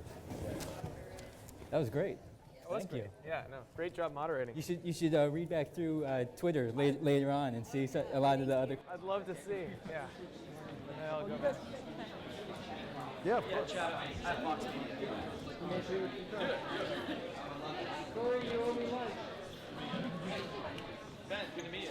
That was great. Thank you. Yeah, no, great job moderating. You should read back through Twitter later on and see a lot of the other. I'd love to see. Yeah. I'll go back. Yeah, of course. At Vox Media. Ben, good to meet you.